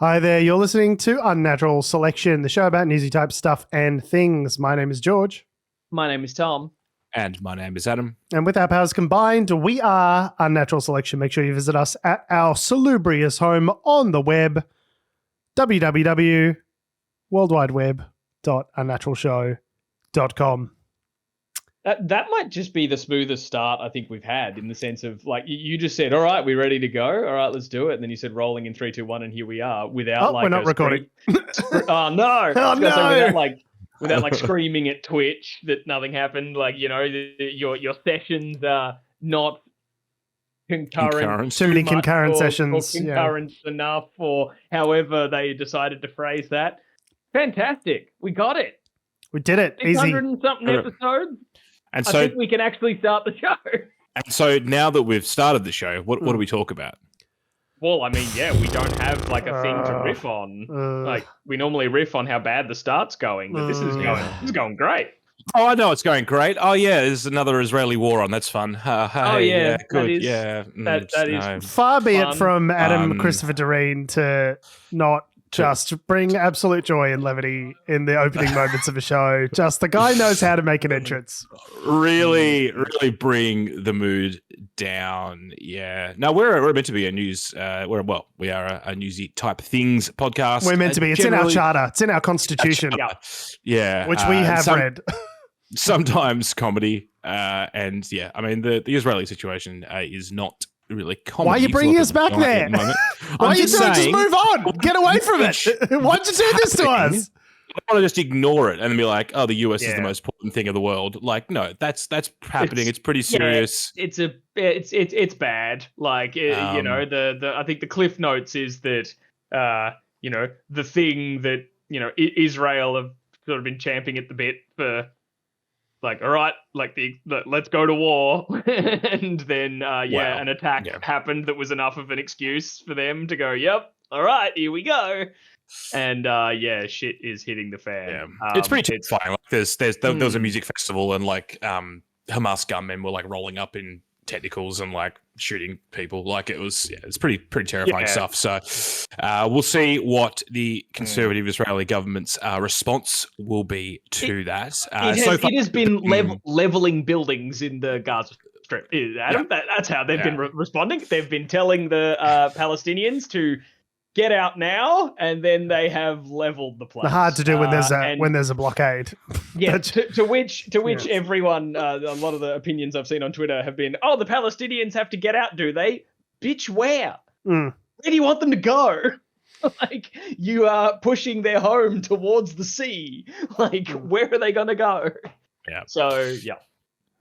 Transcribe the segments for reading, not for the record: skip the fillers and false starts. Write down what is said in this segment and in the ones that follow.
Hi there, you're listening to Unnatural Selection, the show about newsy type stuff and things. My name is George. My name is Tom. And my name is Adam. And with our powers combined, we are Unnatural Selection. Make sure you visit us at our salubrious home on the web, www.worldwideweb.unnaturalshow.com. That might just be the smoothest start I think we've had, in the sense of, like, you just said, all right, we're ready to go. All right, let's do it. And then you said rolling in 3, 2, 1, and here we are without we're not recording. Oh, no. Oh, no. Without screaming at Twitch that nothing happened. Like, you know, your sessions are not concurrent. Too many concurrent sessions. Or concurrent enough, or however they decided to phrase that. Fantastic. We got it. We did it. 600 and something episodes. And I think we can actually start the show. And so now that we've started the show, what do we talk about? Well, I mean, yeah, we don't have like a thing to riff on. Like, we normally riff on how bad the start's going, but this is going great. Oh, I know it's going great. Oh, yeah, there's another Israeli war on. That's fun. Yeah, good. That is far be it from Adam Christopher Doreen to not just bring absolute joy and levity in the opening moments of a show. Just the guy knows how to make an entrance. Really bring the mood down. Yeah. No, we're meant to be a news. We are a newsy type things podcast. We're meant to be. It's in our charter. It's in our constitution. Yeah. Which we have read. Sometimes comedy. And yeah, I mean, the Israeli situation is not really comedy. Why are you bringing us back there? Why are you doing? Just move on. Get away from it. Why'd you do this to us? I want to just ignore it and then be like, "Oh, the US is the most important thing in the world." Like, no, that's happening. It's pretty serious. Yeah, it's bad. Like, you know, the I think the cliff notes is that you know, the thing that, you know, Israel have sort of been champing at the bit for. Like, all right, like let's go to war, and then an attack happened that was enough of an excuse for them to go, yep, all right, here we go, and shit is hitting the fan. Yeah. It's pretty terrifying. Like, there was a music festival, and like Hamas gunmen were like rolling up in technicals and like shooting people. Like, it's pretty terrifying stuff. So we'll see what the conservative Israeli government's response will be to that. It has been leveling buildings in the Gaza Strip. Adam, that's how they've been responding. They've been telling the Palestinians to get out now, and then they have leveled the place. Hard to do when there's a blockade. Yeah, to which everyone, a lot of the opinions I've seen on Twitter have been, oh, the Palestinians have to get out, do they? Bitch, where? Where do you want them to go? Like, you are pushing their home towards the sea. Like, where are they going to go? Yeah. So, yeah.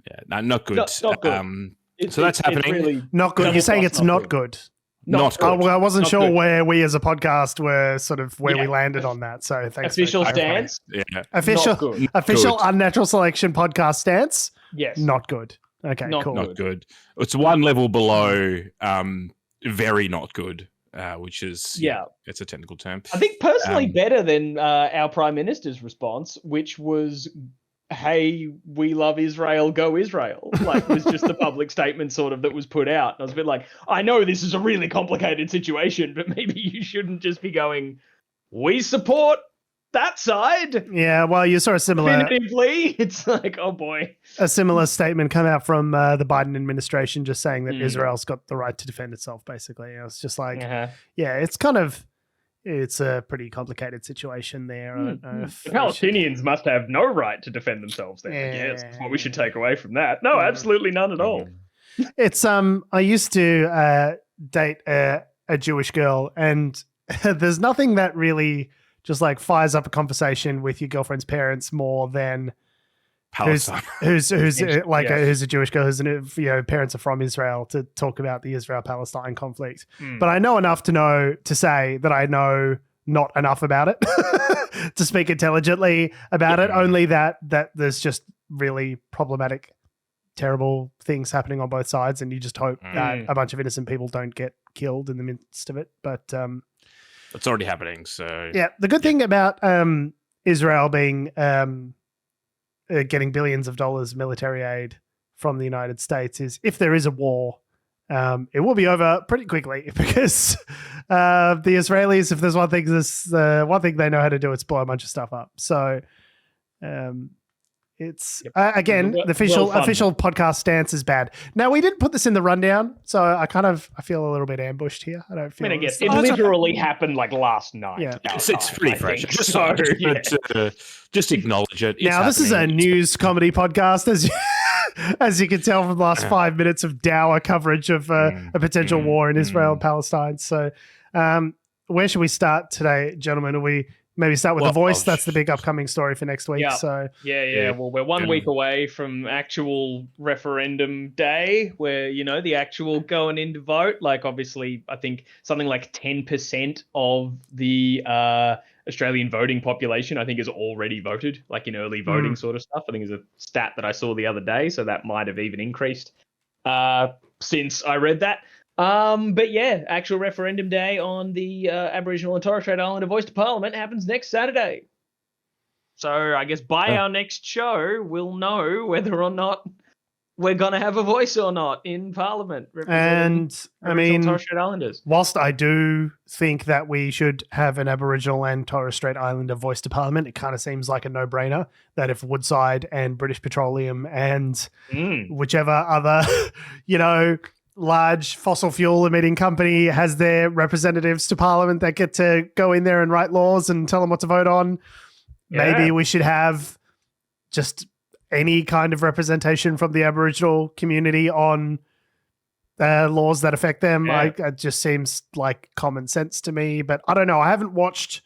Yeah, no, not good. Not good. So that's happening. Really, not good. You're saying it's not good. Not good. Oh, well, I wasn't Not sure good. where we as a podcast were sort of where we landed on that. So thanks. Official stance. Yeah. Official Unnatural Selection podcast stance. Yes. Not good. Okay, cool. Not good. It's one level below very not good, which is it's a technical term. I think personally better than our Prime Minister's response, which was, hey, we love Israel, go Israel. Like, was just the public statement sort of that was put out. And I was a bit like, I know this is a really complicated situation, but maybe you shouldn't just be going, we support that side. Yeah, well, you saw a similar... Definitively, it's like, oh boy. A similar statement come out from the Biden administration just saying that Israel's got the right to defend itself, basically. It was just like, it's kind of... It's a pretty complicated situation there. I don't know if the Palestinians must have no right to defend themselves then. Yes, that's what we should take away from that. No, absolutely none at all. It's I used to date a Jewish girl, and there's nothing that really just like fires up a conversation with your girlfriend's parents more than Palestine. who's a Jewish girl whose parents are from Israel, to talk about the Israel-Palestine conflict. But I know enough to say that I know not enough about it to speak intelligently about it. Only that there's just really problematic, terrible things happening on both sides, and you just hope that a bunch of innocent people don't get killed in the midst of it. But it's already happening. So yeah, the good thing about Israel being getting billions of dollars military aid from the United States is if there is a war, it will be over pretty quickly because the Israelis, if there's one thing they know how to do, it's blow a bunch of stuff up. So it's again the official podcast stance is bad. Now we didn't put this in the rundown, so I feel a little bit ambushed here. I guess it literally happened like last night. Yeah, it's pretty fresh. Just acknowledge it. Now this is a news comedy podcast, as you can tell from the last 5 minutes of dour coverage of a potential war in Israel and Palestine. So, where should we start today, gentlemen? Are we maybe start with The Voice? That's the big upcoming story for next week. Yeah. So yeah. Well, we're 1 week away from actual referendum day, where the actual going in to vote. Like, obviously, I think something like 10% of the Australian voting population, I think, is already voted, like in early voting sort of stuff. I think is a stat that I saw the other day, so that might have even increased since I read that. But yeah, actual referendum day on the Aboriginal and Torres Strait Islander voice to Parliament happens next Saturday. So I guess by our next show, we'll know whether or not we're going to have a voice or not in Parliament. And I mean, Torres Strait Islanders. Whilst I do think that we should have an Aboriginal and Torres Strait Islander voice to Parliament, it kind of seems like a no-brainer that if Woodside and British Petroleum and whichever other, large fossil fuel emitting company has their representatives to Parliament that get to go in there and write laws and tell them what to vote on, maybe we should have just any kind of representation from the Aboriginal community on laws that affect them. It just seems like common sense to me, but I don't know. I haven't watched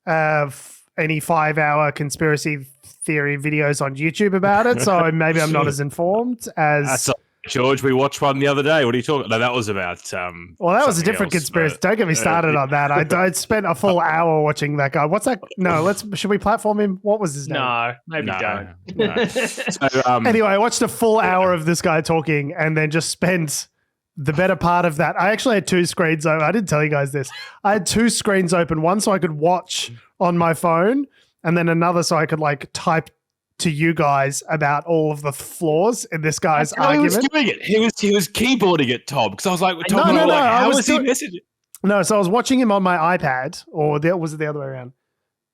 any 5-hour conspiracy theory videos on YouTube about it, so maybe I'm not as informed as... George, we watched one the other day. What are you talking? No, that was about. Well, that was a different conspiracy. Don't get me started on that. I spent a full hour watching that guy. What's that? No, should we platform him? What was his name? No, maybe don't. No. So, anyway, I watched a full hour of this guy talking, and then just spent the better part of that. I actually had 2 screens open. I didn't tell you guys this. I had 2 screens open. One so I could watch on my phone, and then another so I could type to you guys about all of the flaws in this guy's argument. He was doing it. He was keyboarding it, Tom. Because I was like, Tom, how was he messaging? No, so I was watching him on my iPad, or was it the other way around?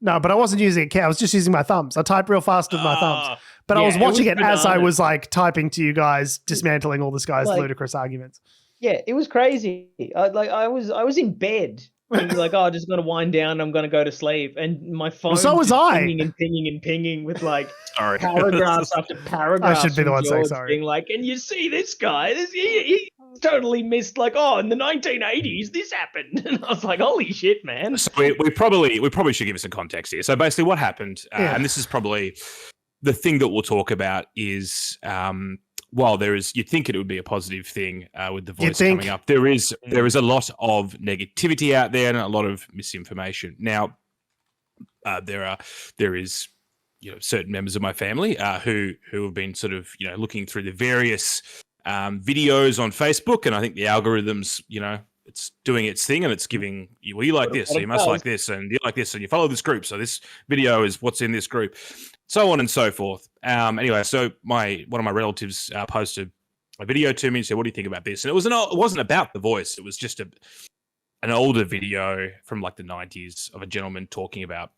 No, but I wasn't using a I was just using my thumbs. I type real fast with my thumbs. But I was watching it as I was typing to you guys, dismantling all this guy's ludicrous arguments. Yeah, it was crazy. I was in bed. And you're like, I just got to wind down. I'm going to go to sleep. And my phone was pinging and pinging with paragraphs after paragraphs. I should be the one saying sorry. Being like, and you see this guy, he totally missed in the 1980s, this happened. And I was like, holy shit, man. So we probably should give us some context here. So basically what happened, and this is probably the thing that we'll talk about is... while you'd think it would be a positive thing with The Voice coming up, there is a lot of negativity out there and a lot of misinformation. Now, there is certain members of my family who have been sort of looking through the various videos on Facebook, and I think the algorithms it's doing its thing and it's giving you like this, so you must like this, and you like this, and you follow this group, so this video is what's in this group. So on and so forth. Anyway, so one of my relatives posted a video to me and said, "What do you think about this?" And it wasn't about The Voice. It was just an older video from the 90s of a gentleman talking about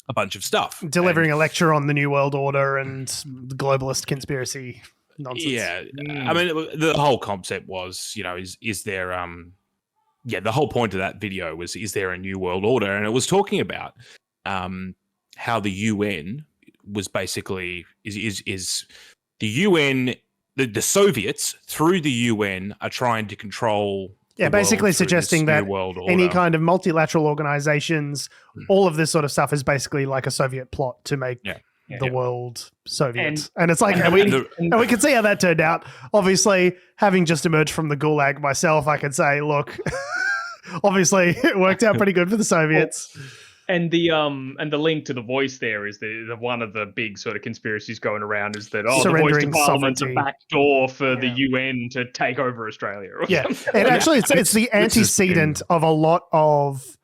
a bunch of stuff, delivering a lecture on the New World Order and the globalist conspiracy nonsense. Yeah, I mean, the whole concept was, is there the whole point of that video was, is there a New World Order? And it was talking about how the UN was basically is the UN, the Soviets through the UN are trying to control. Yeah, basically suggesting that any kind of multilateral organizations, all of this sort of stuff is basically like a Soviet plot to make the world Soviet. And it's like, and we can see how that turned out. Obviously, having just emerged from the Gulag myself, I can say, look, obviously it worked out pretty good for the Soviets. And the link to The Voice there is the one of the big sort of conspiracies going around is that The Voice to Parliament's a backdoor for the UN to take over Australia. And actually it's the antecedent of a lot of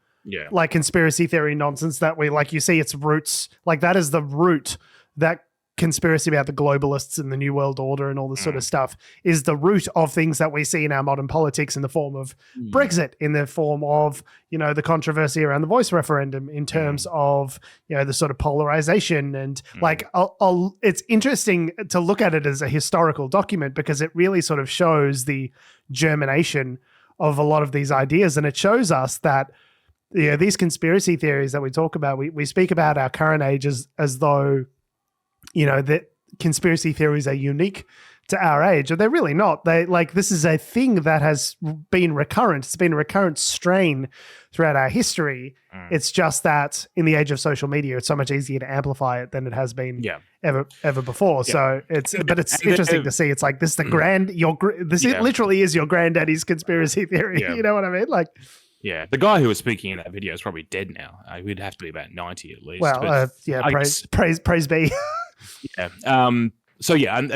conspiracy theory nonsense that we you see its roots. That is the root that conspiracy about the globalists and the New World Order and all this sort of stuff is the root of things that we see in our modern politics in the form of Brexit, in the form of, the controversy around the voice referendum, in terms of, the sort of polarization. And it's interesting to look at it as a historical document because it really sort of shows the germination of a lot of these ideas. And it shows us that, these conspiracy theories that we talk about, we speak about our current age as though, that conspiracy theories are unique to our age, or they're really not. This is a thing that has been recurrent. It's been a recurrent strain throughout our history. It's just that in the age of social media, it's so much easier to amplify it than it has been ever before. So it's interesting to see. It's like this, it literally is your granddaddy's conspiracy theory. You know what I mean? Like, yeah, the guy who was speaking in that video is probably dead now. He'd have to be about 90 at least. Well, praise be. Yeah. And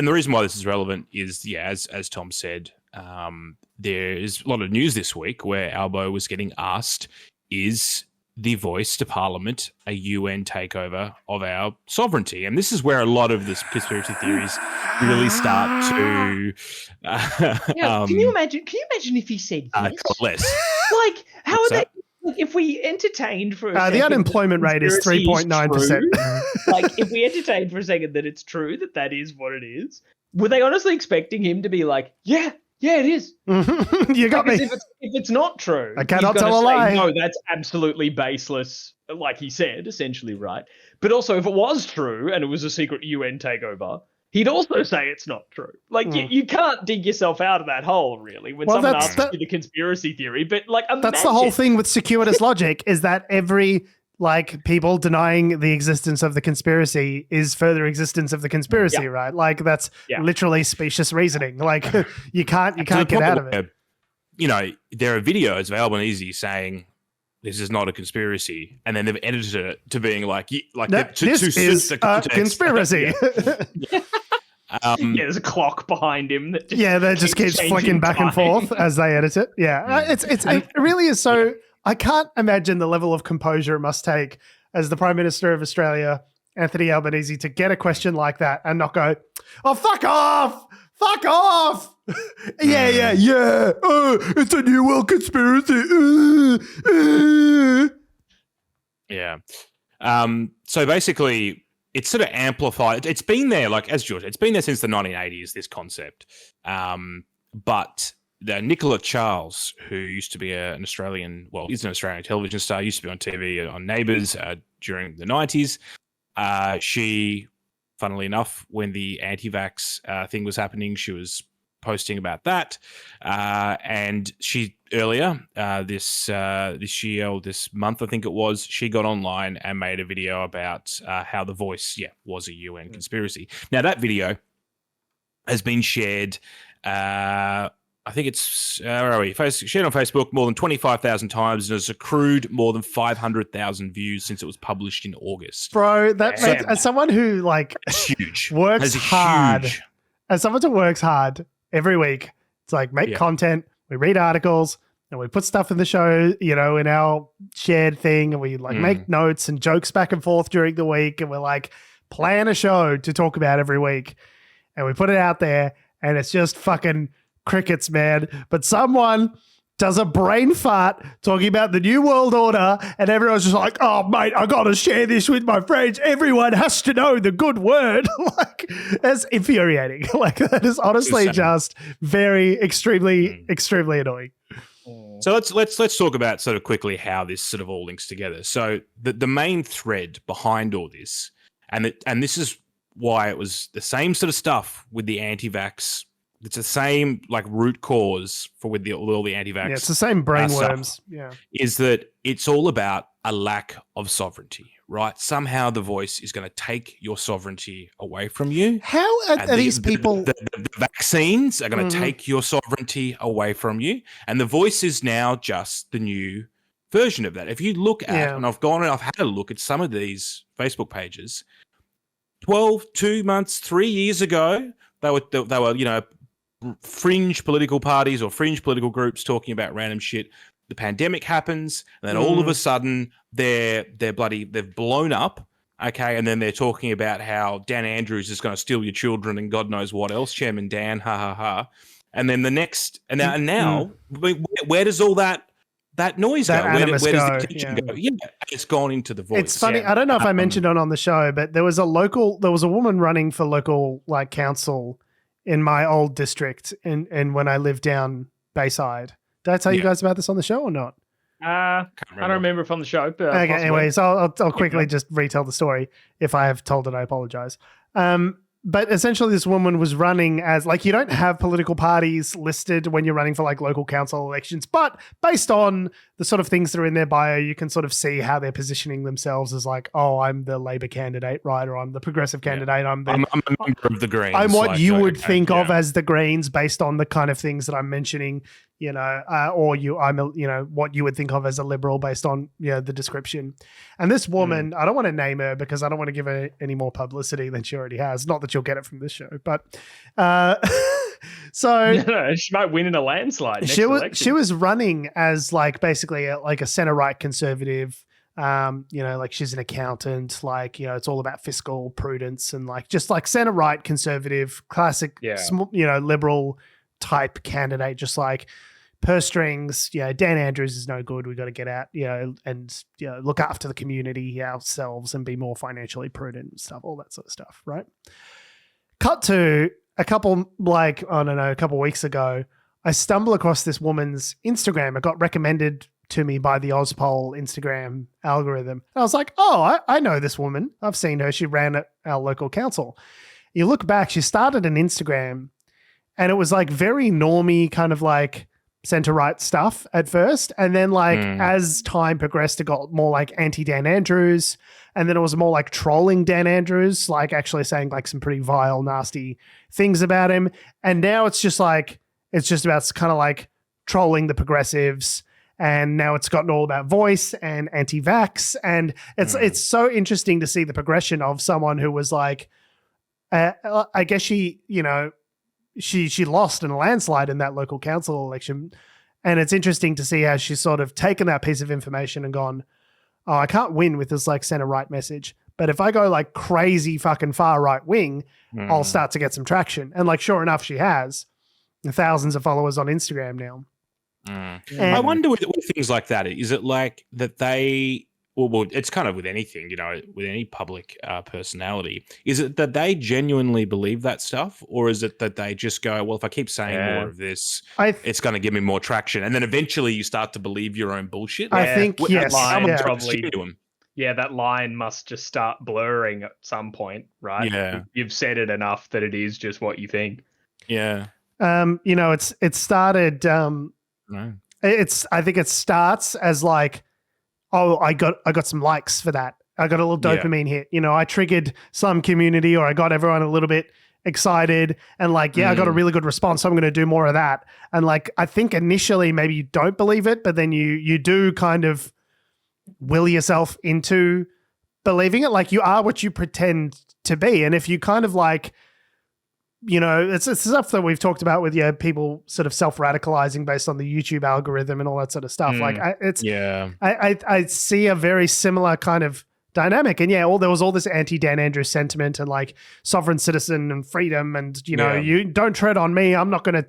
the reason why this is relevant is, as Tom said, there is a lot of news this week where Albo was getting asked, is the voice to Parliament a UN takeover of our sovereignty? And this is where a lot of this conspiracy theories really start to. Can you imagine if he said yes? Less. Like, how are they? Like, if we entertained for a second, the unemployment rate is 3.9%. Like, if we entertained for a second that it's true, that is what it is, were they honestly expecting him to be like, yeah, it is? You got me. If it's not true, I cannot tell a lie. No, that's absolutely baseless, like he said, essentially, right? But also, if it was true and it was a secret UN takeover, he'd also say it's not true. Like, you can't dig yourself out of that hole, really, when someone asks you the conspiracy theory. But, like, that's the whole thing with circuitous logic, is that every, people denying the existence of the conspiracy is further existence of the conspiracy, right? Like, that's literally specious reasoning. Like, you can't get out of it. There are videos available and easy saying, this is not a conspiracy, and then they've edited it to being this is a conspiracy. There's a clock behind him that that just keeps flicking back and forth as they edit it. It really is so. I can't imagine the level of composure it must take as the Prime Minister of Australia, Anthony Albanese, to get a question like that and not go, "Oh, fuck off! Fuck off!" Yeah. It's a new world conspiracy. Yeah. So basically, it's sort of amplified. It's been there, as George, it's been there since the 1980s, this concept. But Nicola Charles, who used to be an Australian, is an Australian television star, used to be on TV on Neighbours during the 90s. She, funnily enough, when the anti-vax thing was happening, she was posting about that. And she earlier this year or this month, I think it was, she got online and made a video about how the voice was a UN conspiracy. Now that video has been shared I think it's where are we? Shared on Facebook more than 25,000 times and has accrued more than 500,000 views since it was published in August. Bro, as someone who huge works hard, as someone who works hard every week, it's like make content, we read articles, and we put stuff in the show, in our shared thing, and we make notes and jokes back and forth during the week, and we're plan a show to talk about every week, and we put it out there, and it's just fucking crickets, man. But someone does a brain fart talking about the New World Order, and everyone's just like, oh, mate, I got to share this with my friends. Everyone has to know the good word. That's infuriating. That is honestly just very extremely annoying. So let's talk about sort of quickly how this sort of all links together. So the main thread behind all this, and this is why it was the same sort of stuff with the anti-vax. It's the same root cause for with all the anti-vax. Yeah, it's the same brainworms. Is that it's all about a lack of sovereignty, right? Somehow the voice is going to take your sovereignty away from you. How are these people? The vaccines are going to take your sovereignty away from you, and the voice is now just the new version of that. If you look at, and I've had a look at some of these Facebook pages. 2 months, 3 years ago, they were fringe political parties or fringe political groups talking about random shit. The pandemic happens, and then all of a sudden they've blown up. Okay, and then they're talking about how Dan Andrews is going to steal your children and God knows what else. Chairman Dan, ha ha ha. And then the next, and now, where does all that noise that go? Where does the go? attention go? Yeah, it's gone into the voice. It's funny. I don't know if I mentioned it on the show, but there was a woman running for local council in my old district, and when I lived down Bayside. Did I tell you guys about this on the show or not? I don't remember if on the show. But okay, anyways, I'll quickly just retell the story. If I have told it, I apologize. But essentially, this woman was running as, like, you don't have political parties listed when you're running for, like, local council elections, but based on the sort of things that are in their bio, you can sort of see how they're positioning themselves as, like, oh, I'm the Labor candidate, right? Or I'm the Progressive candidate. I'm a member of the Greens. I'm what you would think of as the Greens based on the kind of things that I'm mentioning, I'm what you would think of as a Liberal based on, the description. And this woman, I don't want to name her because I don't want to give her any more publicity than she already has. Not that you'll get it from this show, but so she might win in a landslide. She was running as, like, basically a center right conservative. Like, she's an accountant. Like, it's all about fiscal prudence and, like, just like center right conservative, classic, liberal type candidate. Just like purse strings. Dan Andrews is no good. We got to get out. And look after the community ourselves and be more financially prudent and stuff. All that sort of stuff, right? Cut to a couple weeks ago, I stumble across this woman's Instagram. It got recommended to me by the Ozpoll Instagram algorithm. And I was like, oh, I know this woman. I've seen her. She ran at our local council. You look back, she started an Instagram and it was like very normie kind of like center-right stuff at first. And then as time progressed, it got more like anti-Dan Andrews. And then it was more like trolling Dan Andrews, like actually saying like some pretty vile, nasty things about him. And now it's just about kind of like trolling the progressives. And now it's gotten all about voice and anti-vax. And it's so interesting to see the progression of someone who was like, I guess she lost in a landslide in that local council election. And it's interesting to see how she's sort of taken that piece of information and gone, oh, I can't win with this like center right message. But if I go like crazy fucking far right wing, I'll start to get some traction. And like, sure enough, she has thousands of followers on Instagram now. I wonder with things like that, is it like that they, well, it's kind of with anything, with any public personality, is it that they genuinely believe that stuff, or is it that they just go, well, if I keep saying more of this, it's going to give me more traction, and then eventually you start to believe your own bullshit? I think, yes. That line must just start blurring at some point, right? Yeah. You've said it enough that it is just what you think. Yeah. It started... No. I think it starts as like, oh, I got some likes for that. I got a little dopamine hit. I triggered some community, or I got everyone a little bit excited, and like, I got a really good response, so I'm going to do more of that. And like, I think initially maybe you don't believe it, but then you do kind of will yourself into believing it. Like, you are what you pretend to be. And if you kind of like, it's stuff that we've talked about with people sort of self-radicalizing based on the YouTube algorithm and all that sort of stuff. I see a very similar kind of dynamic. And there was all this anti-Dan Andrews sentiment and like sovereign citizen and freedom and, you don't tread on me. I'm not going to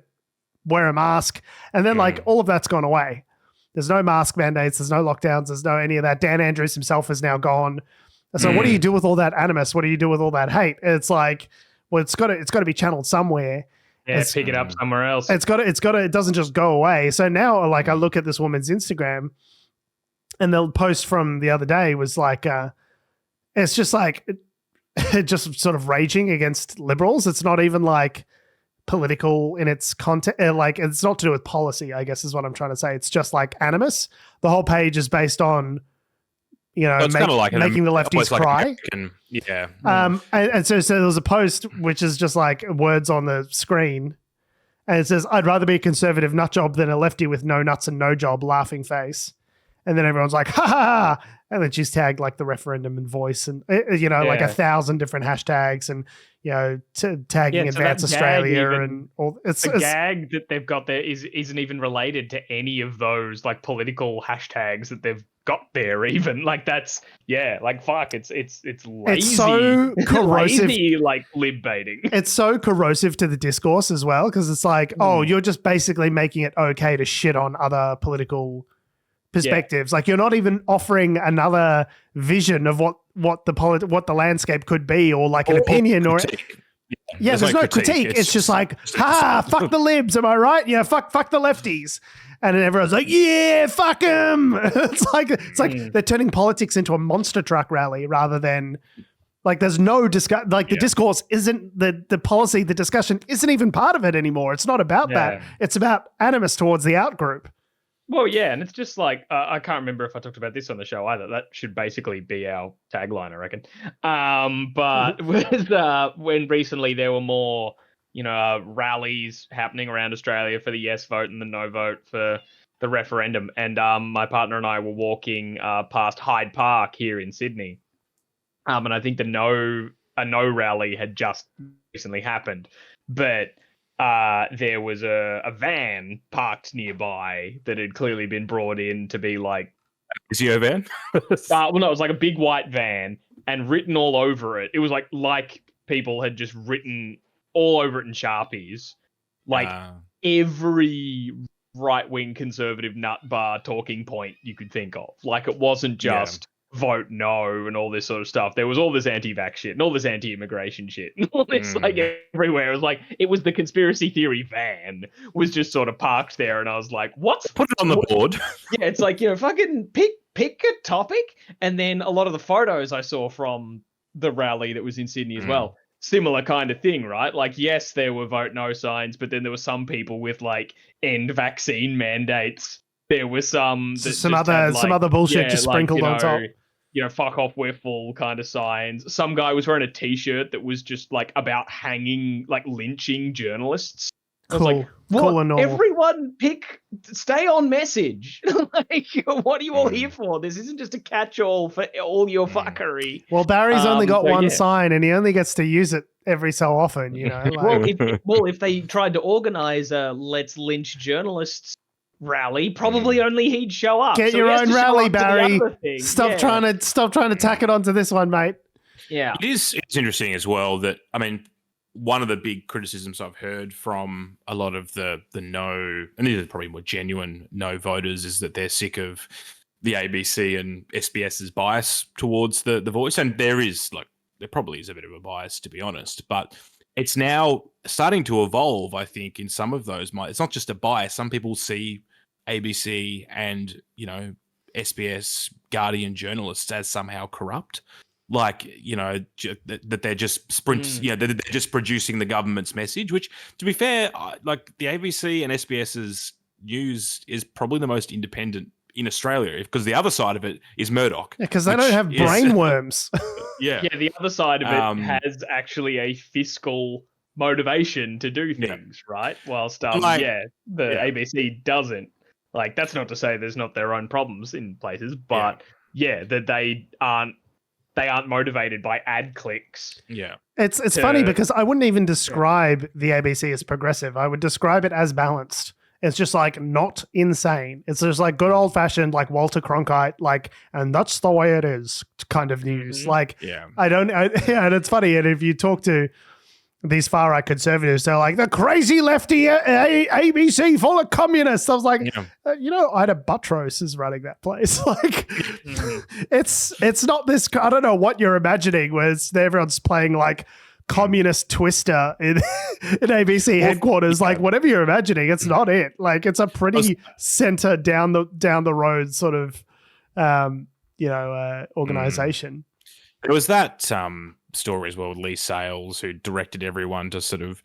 wear a mask. And then like all of that's gone away. There's no mask mandates. There's no lockdowns. There's no any of that. Dan Andrews himself is now gone. So what do you do with all that animus? What do you do with all that hate? It's like, well, it's got to be channeled somewhere. Yeah, pick it up somewhere else. It doesn't just go away. So now, like, I look at this woman's Instagram, and the post from the other day was like, it's just like, just sort of raging against liberals. It's not even like political in its content. Like, it's not to do with policy, I guess is what I'm trying to say. It's just like animus. The whole page is based on, making the lefties cry. And so there was a post which is just like words on the screen, and it says, "I'd rather be a conservative nut job than a lefty with no nuts and no job," laughing face. and then everyone's like, ha ha ha, and then she's tagged like the referendum and voice and, like 1,000 different hashtags and, tagging Advance Australia and all. It's gag that they've got there isn't even related to any of those like political hashtags that they've got there even. Like that's, fuck, it's lazy. It's so corrosive. Lazy, like lib baiting. It's so corrosive to the discourse as well, because it's like, you're just basically making it okay to shit on other political perspectives. Like you're not even offering another vision of what the landscape could be, or like an opinion or there's no critique. It's just like, fuck the libs, am I right? Yeah, fuck the lefties. And then everyone's like, yeah, fuck them. It's like they're turning politics into a monster truck rally rather than like there's no discuss. Like the discourse isn't the policy. The discussion isn't even part of it anymore. It's not about that. It's about animus towards the out group. Well, yeah, and it's just like I can't remember if I talked about this on the show either. That should basically be our tagline, I reckon. But when recently there were more, rallies happening around Australia for the yes vote and the no vote for the referendum, and my partner and I were walking past Hyde Park here in Sydney, and I think a no rally had just recently happened, but there was a van parked nearby that had clearly been brought in to be like... Is he a van? Well, no, it was like a big white van, and written all over it. It was like people had just written all over it in Sharpies. Like every right-wing conservative nut bar talking point you could think of. Like it wasn't just... vote no and all this sort of stuff. There was all this anti-vax shit and all this anti-immigration shit and all this like everywhere. It was like it was the conspiracy theory van was just sort of parked there, and I was like, put it on the board. Yeah, it's like, fucking pick a topic. And then a lot of the photos I saw from the rally that was in Sydney as well, similar kind of thing, right? Like, yes, there were vote no signs, but then there were some people with like end vaccine mandates. There was some other bullshit just sprinkled on top. Fuck off, we're full kind of signs. Some guy was wearing a t-shirt that was just like about hanging, like lynching journalists. Cool. Like, cool and normal. Everyone stay on message. Like, what are you all here for? This isn't just a catch-all for all your fuckery. Well, Barry's only got one sign and he only gets to use it every so often, Like... if they tried to organize a let's lynch journalists rally, probably only he'd show up. Get your own rally, Barry. Stop trying to tack it onto this one, mate. Yeah. It's interesting as well that, I mean, one of the big criticisms I've heard from a lot of the no, and these are probably more genuine no voters, is that they're sick of the ABC and SBS's bias towards the voice. And there probably is a bit of a bias, to be honest, but it's now starting to evolve, I think, in some of those. It's not just a bias. Some people see ABC and, SBS Guardian journalists as somehow corrupt. Like, that they're just that they're just producing the government's message, which, to be fair, like the ABC and SBS's news is probably the most independent in Australia, because the other side of it is Murdoch. Yeah, because they don't have brain worms. Yeah, the other side of it has actually a fiscal motivation to do things, right? Whilst the ABC doesn't. Like, that's not to say there's not their own problems in places, but that they aren't motivated by ad clicks. Yeah. It's funny because I wouldn't even describe the ABC as progressive. I would describe it as balanced. It's just like not insane. It's just like good old fashioned, like Walter Cronkite, like, and that's the way it is kind of news. Like, and it's funny. And if you talk to these far right conservatives, they're like, the crazy lefty ABC full of communists. I was like, Ida Buttrose is running that place. Like, it's not this, I don't know what you're imagining, where everyone's playing like communist Twister in ABC headquarters. Like, whatever you're imagining, it's not it. Like, it's a pretty center down the road sort of, organization. There was that story as well with Lee Sales, who directed everyone to sort of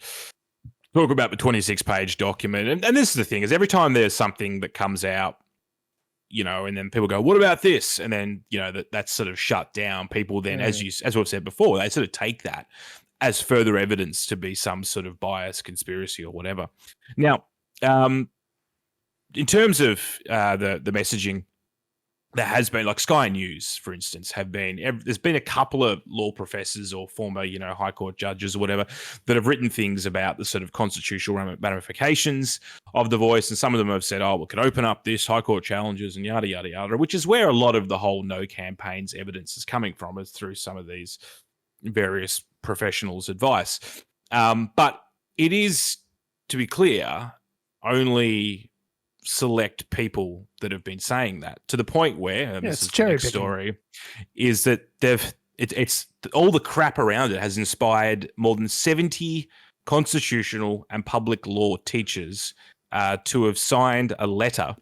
talk about the 26-page document. And this is the thing, is every time there's something that comes out, and then people go, what about this? And then, that's sort of shut down. People then, as we've said before, they sort of take that as further evidence to be some sort of bias, conspiracy, or whatever. Now, in terms of the messaging, there has been, like Sky News, for instance, there's been a couple of law professors or former, high court judges or whatever that have written things about the sort of constitutional ramifications of the voice. And some of them have said, we could open up this high court challenges and yada, yada, yada, which is where a lot of the whole no campaigns evidence is coming from, is through some of these various professionals' advice. But it is, to be clear, only select people that have been saying that, to the point where this is the next story, is that it's all the crap around it has inspired more than 70 constitutional and public law teachers to have signed a letter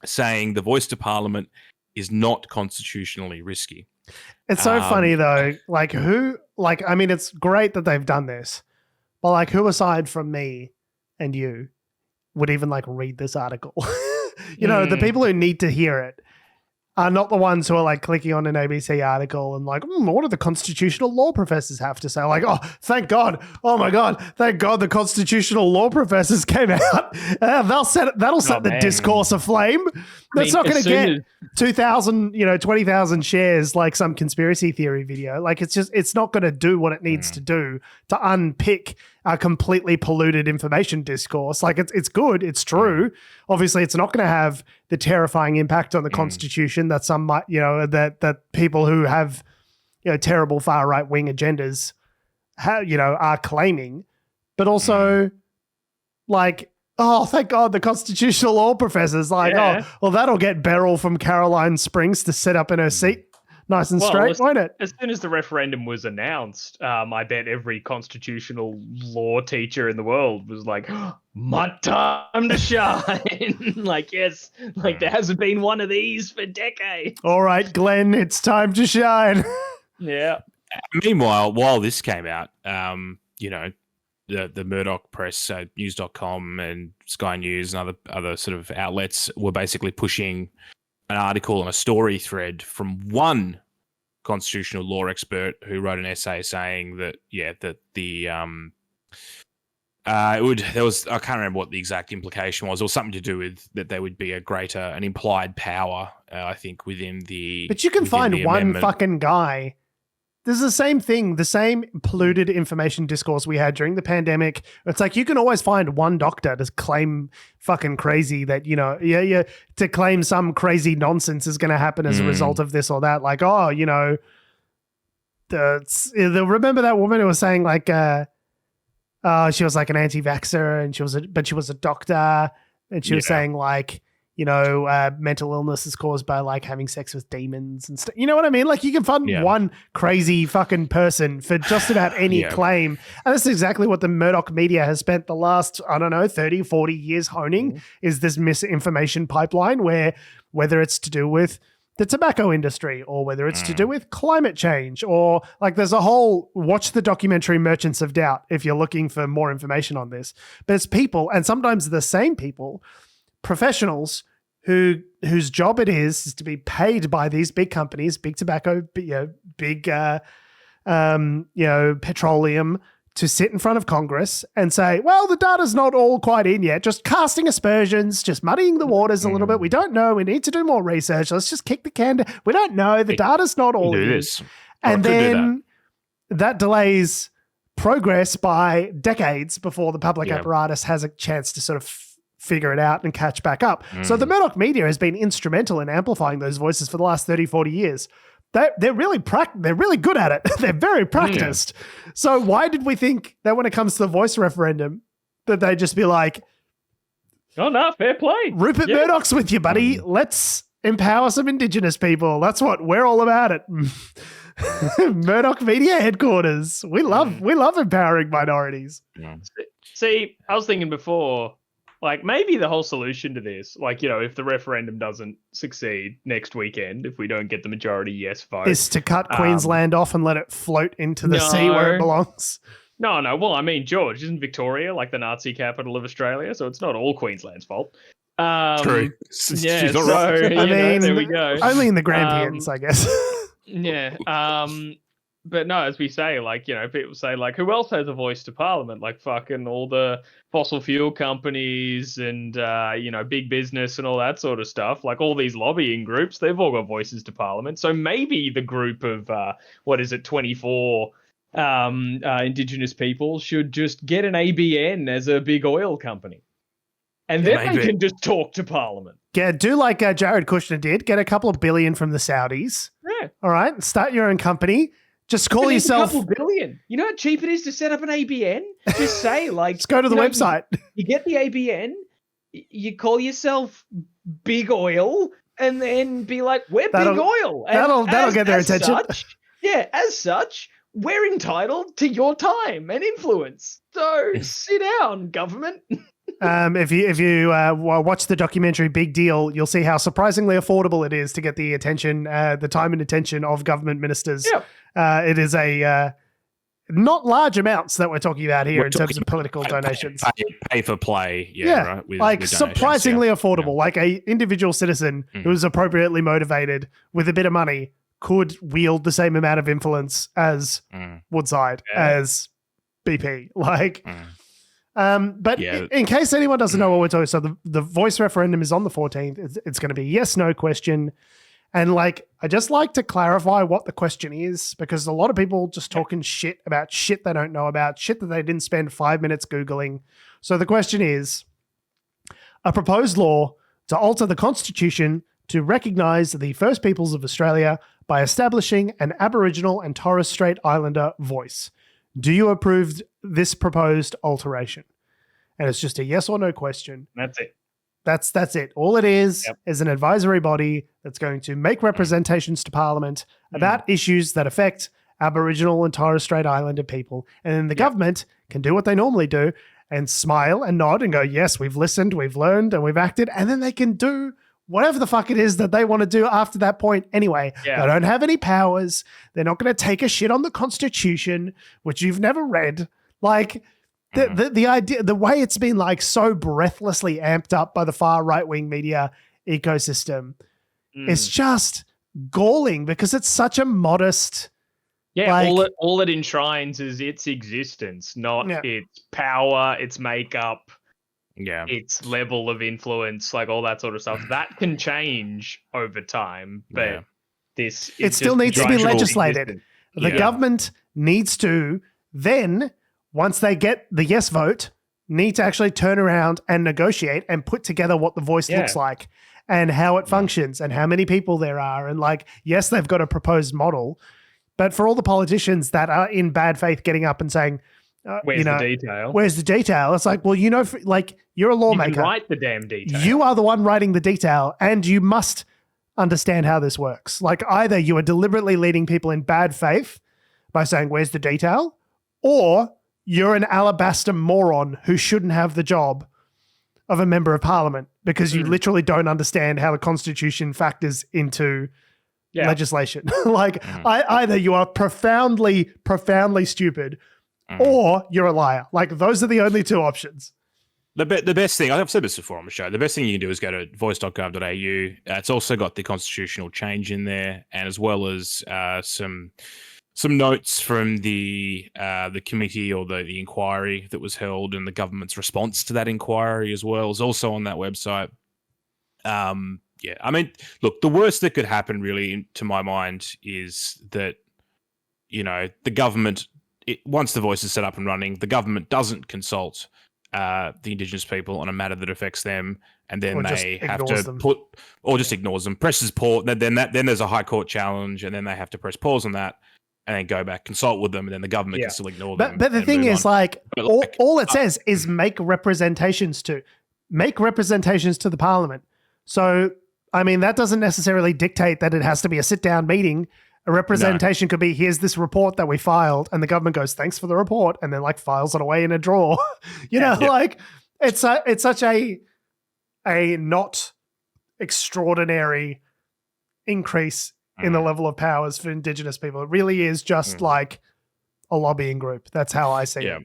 saying the voice to Parliament is not constitutionally risky. It's so funny though. It's great that they've done this, but who aside from me and you would even read this article? The people who need to hear it are not the ones who are clicking on an ABC article and what do the constitutional law professors have to say? Thank God. Oh my God. Thank God the constitutional law professors came out. That'll set the discourse aflame. That's not going to get 2,000, 20,000 shares like some conspiracy theory video. It's not going to do what it needs to do to unpick a completely polluted information discourse. It's good. It's true. Obviously, it's not going to have the terrifying impact on the Constitution that some might, that people who have, terrible far right wing agendas, are claiming. But also, thank God the constitutional law professors that'll get Beryl from Caroline Springs to sit up in her seat nice and straight, won't it? As soon as the referendum was announced, I bet every constitutional law teacher in the world was like, my time to shine. Yes, there hasn't been one of these for decades. All right, Glenn, it's time to shine. Yeah. Meanwhile, while this came out, the Murdoch press, news.com and Sky News and other sort of outlets were basically pushing an article and a story thread from one constitutional law expert who wrote an essay saying that, I can't remember what the exact implication was. It was something to do with that there would be an implied power, I think, within the. But you can find one fucking guy. This is the same thing, the same polluted information discourse we had during the pandemic. It's you can always find one doctor to claim fucking crazy that, to claim some crazy nonsense is going to happen as a result of this or that. Remember that woman who was saying she was an anti-vaxxer and she was a doctor and she was saying mental illness is caused by having sex with demons and stuff. You know what I mean? You can find one crazy fucking person for just about any claim. And that's exactly what the Murdoch media has spent the last, 30, 40 years honing is this misinformation pipeline where whether it's to do with the tobacco industry or whether it's to do with climate change or there's a whole, watch the documentary Merchants of Doubt if you're looking for more information on this. But it's people, and sometimes the same people, professionals whose job it is to be paid by these big companies, big tobacco, big petroleum, to sit in front of Congress and say, well, the data's not all quite in yet, just casting aspersions, just muddying the waters a little bit. We don't know. We need to do more research. Let's just kick the can. We don't know. The data's not all in. And then that delays progress by decades before the public apparatus has a chance to sort of figure it out and catch back up. So the Murdoch media has been instrumental in amplifying those voices for the last 30, 40 years. They're really good at it. They're very practiced. So why did we think that when it comes to the voice referendum that they'd just be like, oh no, fair play. Rupert Murdoch's with you, buddy. Let's empower some Indigenous people. That's what we're all about it. Murdoch Media Headquarters. We love empowering minorities. See, I was thinking before, maybe the whole solution to this, if the referendum doesn't succeed next weekend, if we don't get the majority yes vote, is to cut Queensland off and let it float into the sea where it belongs. No. Well, George, isn't Victoria the Nazi capital of Australia? So it's not all Queensland's fault. True. Yeah, she's not right. I mean, there we go. Only in the Grampians, I guess. Yeah. but no, as we say, like, people say, like, who else has a voice to Parliament? Like, fucking all the fossil fuel companies and, big business and all that sort of stuff. Like, all these lobbying groups, they've all got voices to Parliament. So maybe the group of, 24 Indigenous people should just get an ABN as a big oil company. And then they can just talk to Parliament. Yeah, do like Jared Kushner did. Get a couple of billion from the Saudis. Yeah. All right. Start your own company. Just call yourself. A couple billion. You know how cheap it is to set up an ABN? Just say, like. Just go to the website. You get the ABN, you call yourself Big Oil, and then be like, we're Big Oil. And that'll get their attention. As such, we're entitled to your time and influence. So sit down, government. If you watch the documentary Big Deal, you'll see how surprisingly affordable it is to get the attention, the time and attention of government ministers. Yep. It is a not large amounts that we're talking about here in terms of political donations. Pay for play, right? With surprisingly affordable. Like a individual citizen who is appropriately motivated with a bit of money could wield the same amount of influence as Woodside, as BP. But in case anyone doesn't know what we're talking, so the voice referendum is on the 14th. It's going to be a yes/no question. And I just like to clarify what the question is, because a lot of people just talking shit about shit they don't know about, shit that they didn't spend 5 minutes Googling. So the question is, a proposed law to alter the Constitution to recognise the First Peoples of Australia by establishing an Aboriginal and Torres Strait Islander voice. Do you approve this proposed alteration? And it's just a yes or no question. That's it. That's it. All it is an advisory body that's going to make representations to Parliament about issues that affect Aboriginal and Torres Strait Islander people. And then the government can do what they normally do and smile and nod and go, yes, we've listened, we've learned, and we've acted. And then they can do whatever the fuck it is that they want to do after that point anyway. Yeah. They don't have any powers. They're not going to take a shit on the Constitution, which you've never read. The idea, the way it's been so breathlessly amped up by the far right-wing media ecosystem, it's just galling because it's such a modest. Yeah, all it enshrines is its existence, not its power, its makeup, its level of influence, all that sort of stuff. That can change over time, but it still needs to be legislated. The government needs to then, once they get the yes vote, need to actually turn around and negotiate and put together what the voice looks like and how it functions and how many people there are. And yes, they've got a proposed model, but for all the politicians that are in bad faith getting up and saying, where's the detail? Where's the detail? It's you're a lawmaker. You write the damn detail. You are the one writing the detail, and you must understand how this works. Either you are deliberately leading people in bad faith by saying, where's the detail? Or you're an alabaster moron who shouldn't have the job of a member of parliament because you literally don't understand how the Constitution factors into legislation. Either you are profoundly stupid or you're a liar. Those are the only two options. The best thing, I've said this before on the show, the best thing you can do is go to voice.gov.au. It's also got the constitutional change in there, and as well as some notes from the committee or the inquiry that was held and the government's response to that inquiry as well is also on that website. I mean, look, the worst that could happen really, to my mind, is that, the government, once the voice is set up and running, the government doesn't consult the Indigenous people on a matter that affects them, and then they have to just ignores them, presses pause, then there's a high court challenge, and then they have to press pause on that, and then go back, consult with them, and then the government can still ignore them. But the thing is, all it says is make representations to the Parliament. So, I mean, that doesn't necessarily dictate that it has to be a sit-down meeting. A representation could be, here's this report that we filed, and the government goes, thanks for the report, and then files it away in a drawer. It's such a not extraordinary increase in the level of powers for Indigenous people. It really is just a lobbying group. That's how I see it.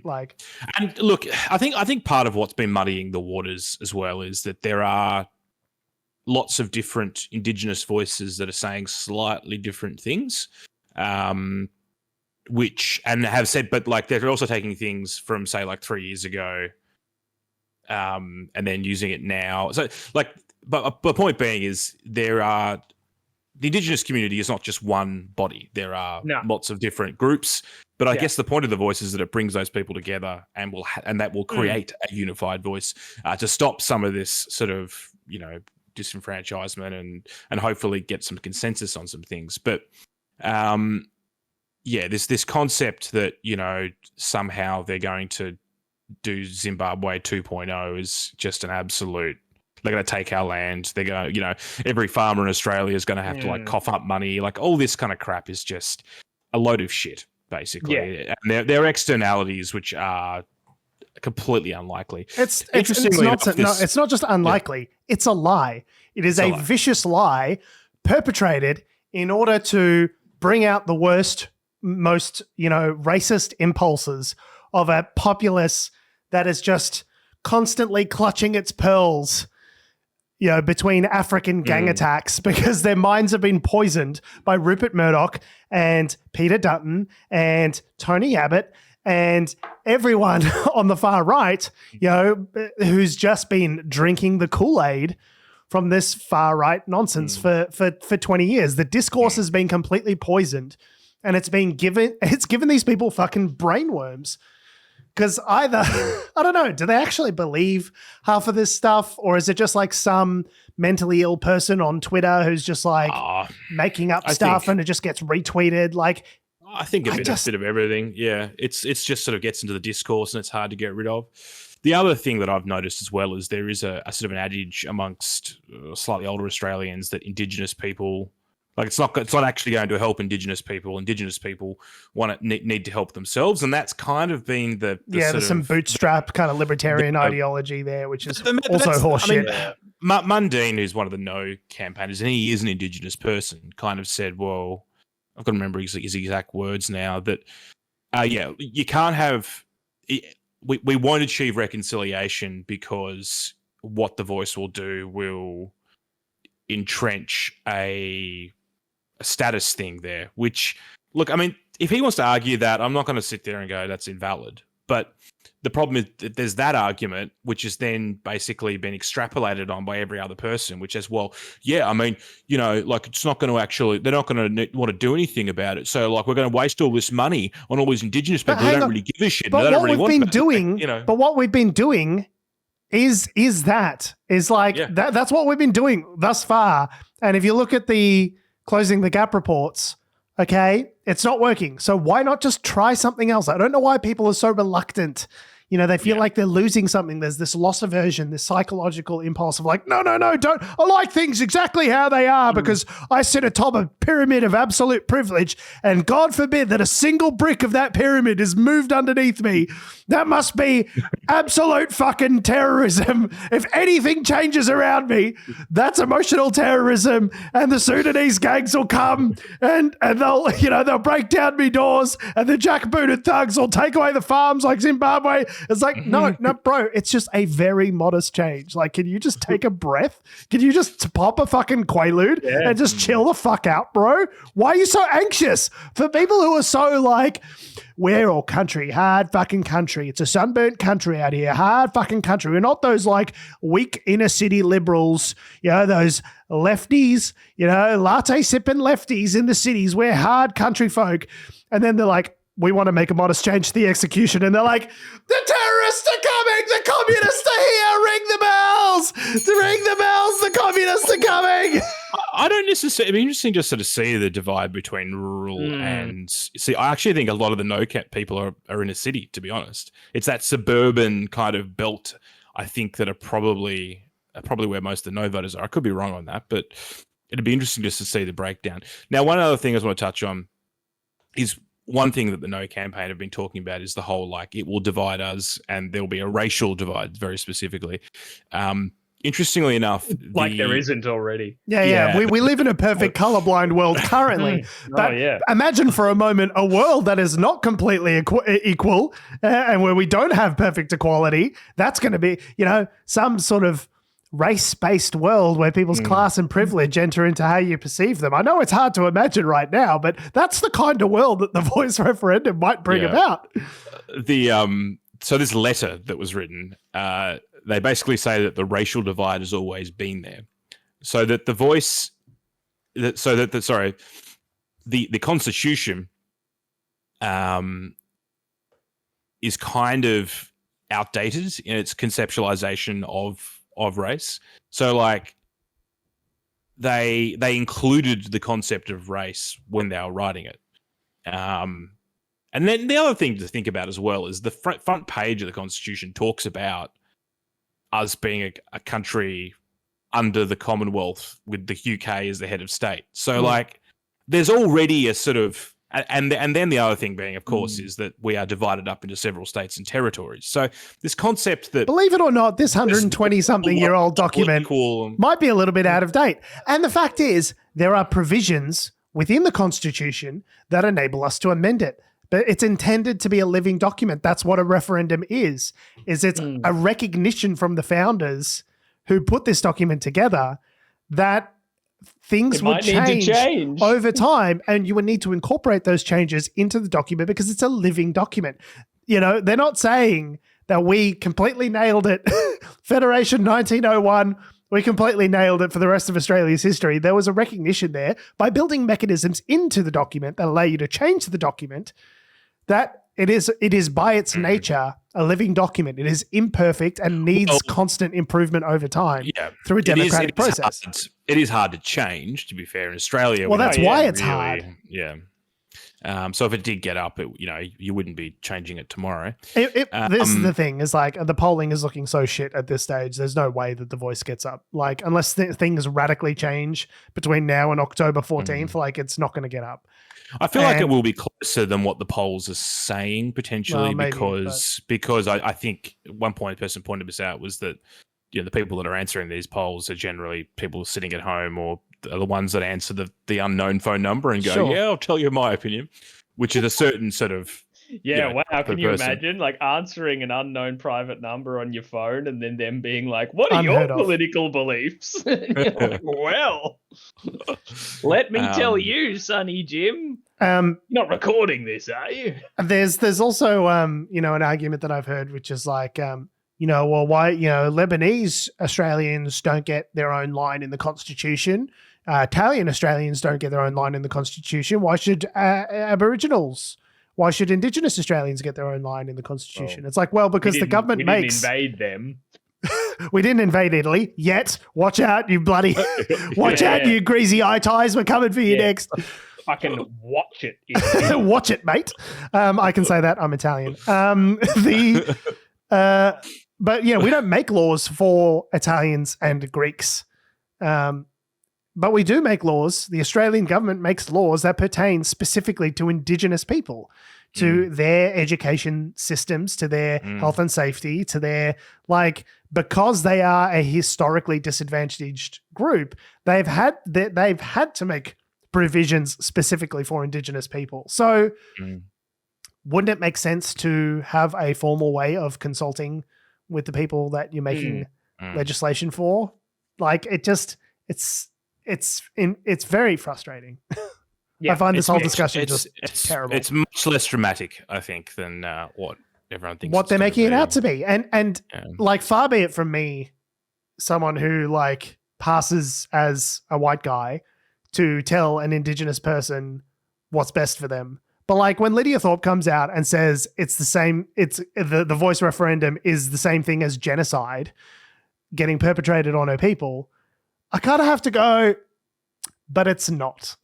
And look, I think part of what's been muddying the waters as well is that there are lots of different Indigenous voices that are saying slightly different things. and have said, but like they're also taking things from say like 3 years ago, and then using it now. So like, but the point being is the Indigenous community is not just one body. There are lots of different groups. But I guess the point of the voice is that it brings those people together and that will create a unified voice to stop some of this sort of, disenfranchisement and hopefully get some consensus on some things. But this concept that, somehow they're going to do Zimbabwe 2.0 is just an absolute. They're going to take our land. They're going to, every farmer in Australia is going to have to like cough up money. Like all this kind of crap is just a load of shit, basically. Yeah. And they're externalities which are completely unlikely. It's not just unlikely. Yeah. It's a lie. It is a vicious lie perpetrated in order to bring out the worst, most, racist impulses of a populace that is just constantly clutching its pearls, between African gang attacks because their minds have been poisoned by Rupert Murdoch and Peter Dutton and Tony Abbott and everyone on the far right, who's just been drinking the Kool-Aid from this far right nonsense for 20 years. The discourse has been completely poisoned and it's given these people fucking brainworms. Because either, I don't know, do they actually believe half of this stuff? Or is it just like some mentally ill person on Twitter who's just like making up stuff and it just gets retweeted? Like, I think a bit of everything. Yeah, it's just sort of gets into the discourse and it's hard to get rid of. The other thing that I've noticed as well is there is a sort of an adage amongst slightly older Australians that Indigenous people, like it's not actually going to help Indigenous people. Indigenous people need to help themselves, and that's kind of been there's some bootstrap kind of libertarian ideology there, which is also horseshit. Mundine, who's one of the No campaigners, and he is an Indigenous person, kind of said, "Well, I've got to remember his exact words now. That you can't have. We won't achieve reconciliation because what the voice will do will entrench a status thing there, which, look, I mean, if he wants to argue that, I'm not going to sit there and go, that's invalid. But the problem is that there's that argument, which has then basically been extrapolated on by every other person, which is, well, yeah, I mean, like it's not going to actually, they're not going to want to do anything about it. So like, we're going to waste all this money on all these Indigenous people who don't really give a shit. But what we've been doing is that's what we've been doing thus far. And if you look at the Closing the Gap reports, okay, it's not working. So why not just try something else? I don't know why people are so reluctant. They feel like they're losing something. There's this loss aversion, this psychological impulse of like, no, don't. I like things exactly how they are because I sit atop a pyramid of absolute privilege and God forbid that a single brick of that pyramid is moved underneath me. That must be absolute fucking terrorism. If anything changes around me, that's emotional terrorism and the Sudanese gangs will come and they'll break down me doors and the jackbooted thugs will take away the farms like Zimbabwe. It's like, no, bro, it's just a very modest change. Like, can you just take a breath? Can you just pop a fucking Quaalude and just chill the fuck out, bro? Why are you so anxious? For people who are so like, we're all country, hard fucking country. It's a sunburnt country out here, hard fucking country. We're not those like weak inner city liberals, those lefties, latte sipping lefties in the cities. We're hard country folk. And then they're like, we want to make a modest change to the execution. And they're like, the terrorists are coming. The communists are here. Ring the bells. Ring the bells. The communists are coming. I don't necessarily, it'd be interesting just to see the divide between rural and see, I actually think a lot of the no-cap people are in a city, to be honest. It's that suburban kind of belt, I think, that are probably where most of the no voters are. I could be wrong on that, but it'd be interesting just to see the breakdown. Now, one other thing I just want to touch on is one thing that the No campaign have been talking about is the whole, like, it will divide us and there'll be a racial divide, very specifically. Interestingly enough, like there isn't already. Yeah. We live in a perfect colorblind world currently. But imagine for a moment a world that is not completely equal and where we don't have perfect equality. That's going to be, some sort of race-based world where people's class and privilege enter into how you perceive them. I know it's hard to imagine right now, but that's the kind of world that the voice referendum might bring about. So this letter that was written, they basically say that the racial divide has always been there. So that the Constitution is kind of outdated in its conceptualization of race. So like they included the concept of race when they were writing it. And then the other thing to think about as well is the front page of the Constitution talks about us being a country under the Commonwealth with the UK as the head of state. So like there's already a sort of, and then the other thing being, of course, is that we are divided up into several states and territories. So this concept that... Believe it or not, this 120-something-year-old document might be a little bit out of date. And the fact is, there are provisions within the Constitution that enable us to amend it. But it's intended to be a living document. That's what a referendum is it's a recognition from the founders who put this document together that things would change over time, and you would need to incorporate those changes into the document because it's a living document. You know, they're not saying that we completely nailed it. Federation 1901, we completely nailed it for the rest of Australia's history. There was a recognition there by building mechanisms into the document that allow you to change the document, that it is by its nature a living document. It is imperfect and needs constant improvement over time through a democratic process. It is hard to change, to be fair, in Australia. Well, that's why it's hard. Yeah. So if it did get up, you wouldn't be changing it tomorrow. This is the thing, is like the polling is looking so shit at this stage. There's no way that the voice gets up. Like, unless things radically change between now and October 14th, like it's not going to get up. I feel like it will be closer than what the polls are saying potentially, because I think at one point a person pointed this out was that the people that are answering these polls are generally people sitting at home or are the ones that answer the unknown phone number and go, I'll tell you my opinion, which is a certain sort of wow. Can you imagine like answering an unknown private number on your phone and then them being like, what are your political beliefs? Like, well, let me tell you, Sonny Jim. Not recording this, are you? There's also an argument that I've heard, which is like why Lebanese Australians don't get their own line in the Constitution. Italian Australians don't get their own line in the Constitution. Why should Aboriginals? Why should Indigenous Australians get their own line in the Constitution? It's like, well, because the government makes... We didn't invade them. We didn't invade Italy yet. Watch out, you bloody... Watch out, you greasy eye ties. We're coming for you next. I can watch it. Watch it, mate. I can say that. I'm Italian. But we don't make laws for Italians and Greeks. But we do make laws. The Australian government makes laws that pertain specifically to Indigenous people, to their education systems, to their health and safety, to their, because they are a historically disadvantaged group, they've had to make provisions specifically for Indigenous people. So wouldn't it make sense to have a formal way of consulting with the people that you're making legislation for? It's very frustrating. I find this whole discussion just terrible. It's much less dramatic, I think, than what everyone thinks. What they're making it out to be. And far be it from me, someone who passes as a white guy, to tell an Indigenous person what's best for them. But when Lidia Thorpe comes out and says it's the same, the voice referendum is the same thing as genocide getting perpetrated on her people, I kind of have to go, but it's not.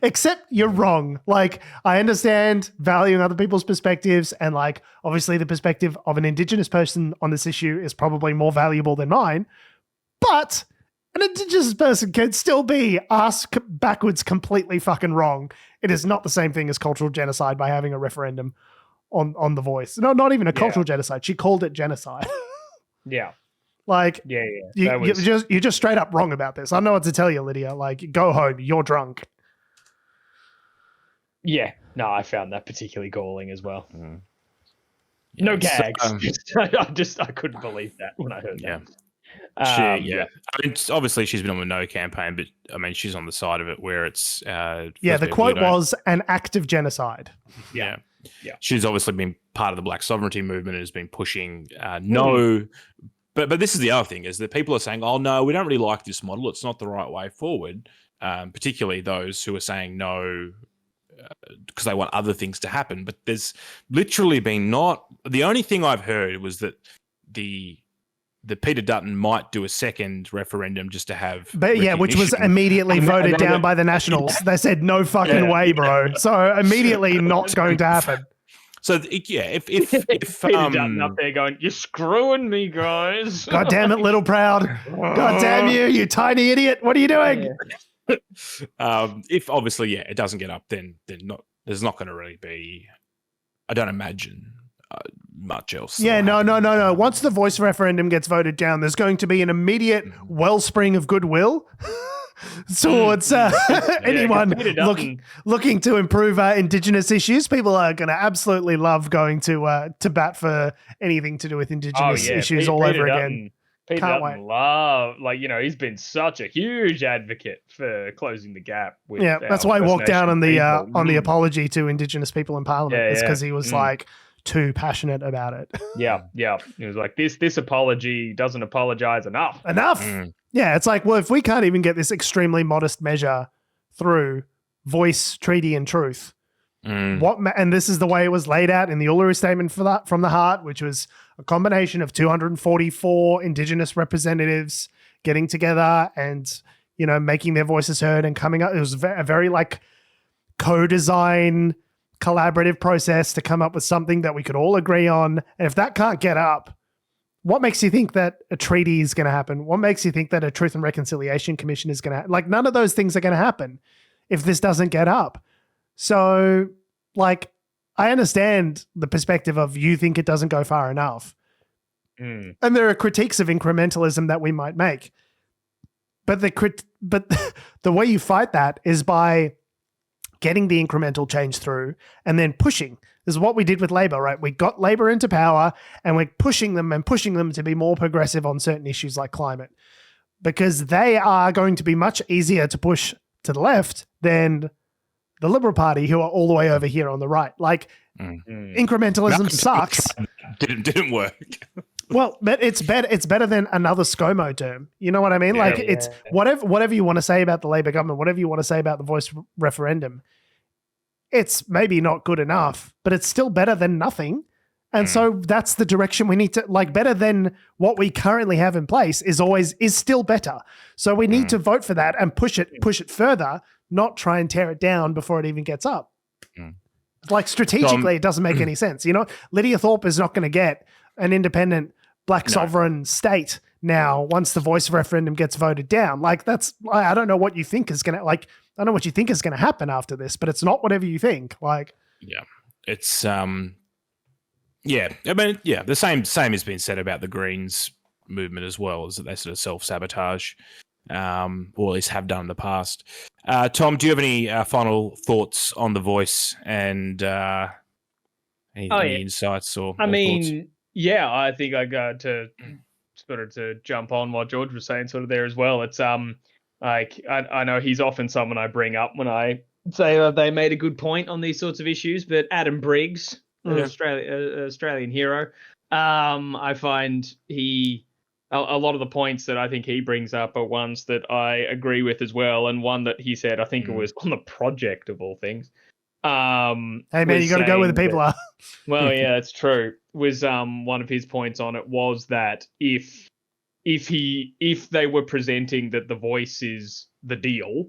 Except you're wrong. I understand valuing other people's perspectives, and obviously the perspective of an Indigenous person on this issue is probably more valuable than mine, but an Indigenous person can still be asked backwards completely fucking wrong. It is not the same thing as cultural genocide by having a referendum on the voice. No, not even a cultural genocide. She called it genocide. Yeah. You're just straight up wrong about this. I don't know what to tell you, Lydia. Go home. You're drunk. Yeah. No, I found that particularly galling as well. No gags. I couldn't believe that when I heard that. I mean, obviously she's been on the no campaign, but I mean, she's on the side of it where it's the quote was an act of genocide. Yeah. She's obviously been part of the Black sovereignty movement and has been pushing no. But this is the other thing, is that people are saying, oh, no, we don't really like this model. It's not the right way forward, particularly those who are saying no because they want other things to happen. But there's literally been the only thing I've heard was that the Peter Dutton might do a second referendum just to have which was immediately voted down by the Nationals. They said, no fucking way, bro. So immediately not going to happen. So if Peter Dutton up there going, you're screwing me, guys. God damn it, Little Proud. God damn you tiny idiot. What are you doing? If obviously, it doesn't get up, then there's not going to really be, I don't imagine, much else. Yeah, no. Once the voice referendum gets voted down, there's going to be an immediate wellspring of goodwill towards anyone looking to improve Indigenous issues. People are going to absolutely love going to bat for anything to do with Indigenous issues all over again. Peter Dutton he's been such a huge advocate for closing the gap. With that's why he walked down on the apology to Indigenous people in Parliament. It's because he was too passionate about it. Yeah. He was like, this apology doesn't apologize enough. Yeah, it's like, well, if we can't even get this extremely modest measure through voice, treaty, and truth, and this is the way it was laid out in the Uluru Statement from the Heart, which was a combination of 244 Indigenous representatives getting together and, making their voices heard and coming up. It was a very co-design, collaborative process to come up with something that we could all agree on. And if that can't get up, what makes you think that a treaty is going to happen? What makes you think that a Truth and Reconciliation Commission is going to happen? None of those things are going to happen if this doesn't get up. So, I understand the perspective of you think it doesn't go far enough. And there are critiques of incrementalism that we might make. But the way you fight that is by getting the incremental change through and then pushing. This is what we did with Labor, right? We got Labor into power and we're pushing them to be more progressive on certain issues like climate, because they are going to be much easier to push to the left than the Liberal Party, who are all the way over here on the right. Incrementalism sucks. Didn't work. Well, but it's better than another ScoMo term. You know what I mean? It's whatever you want to say about the Labor government, whatever you want to say about the voice referendum, it's maybe not good enough, but it's still better than nothing. And so that's the direction we need to, better than what we currently have in place is still better. So we need to vote for that and push it further, not try and tear it down before it even gets up. Strategically, it doesn't make any sense. Lydia Thorpe is not going to get an independent Black sovereign state now once the voice referendum gets voted down. I don't know what you think is going to, I don't know what you think is going to happen after this, but it's not whatever you think. It's, I mean, the same has been said about the Greens movement as well, is that they sort of self-sabotage, or at least have done in the past. Tom, do you have any final thoughts on the voice and any insights or thoughts? Yeah, I think I got to jump on what George was saying sort of there as well. It's I know he's often someone I bring up when I say they made a good point on these sorts of issues, but Adam Briggs, an Australian hero, I find a lot of the points that I think he brings up are ones that I agree with as well, and one that he said, I think it was on the project of all things. Hey man, you got to go where the people are. Well, yeah, it's true. Was one of his points on it was that if they were presenting that the voice is the deal,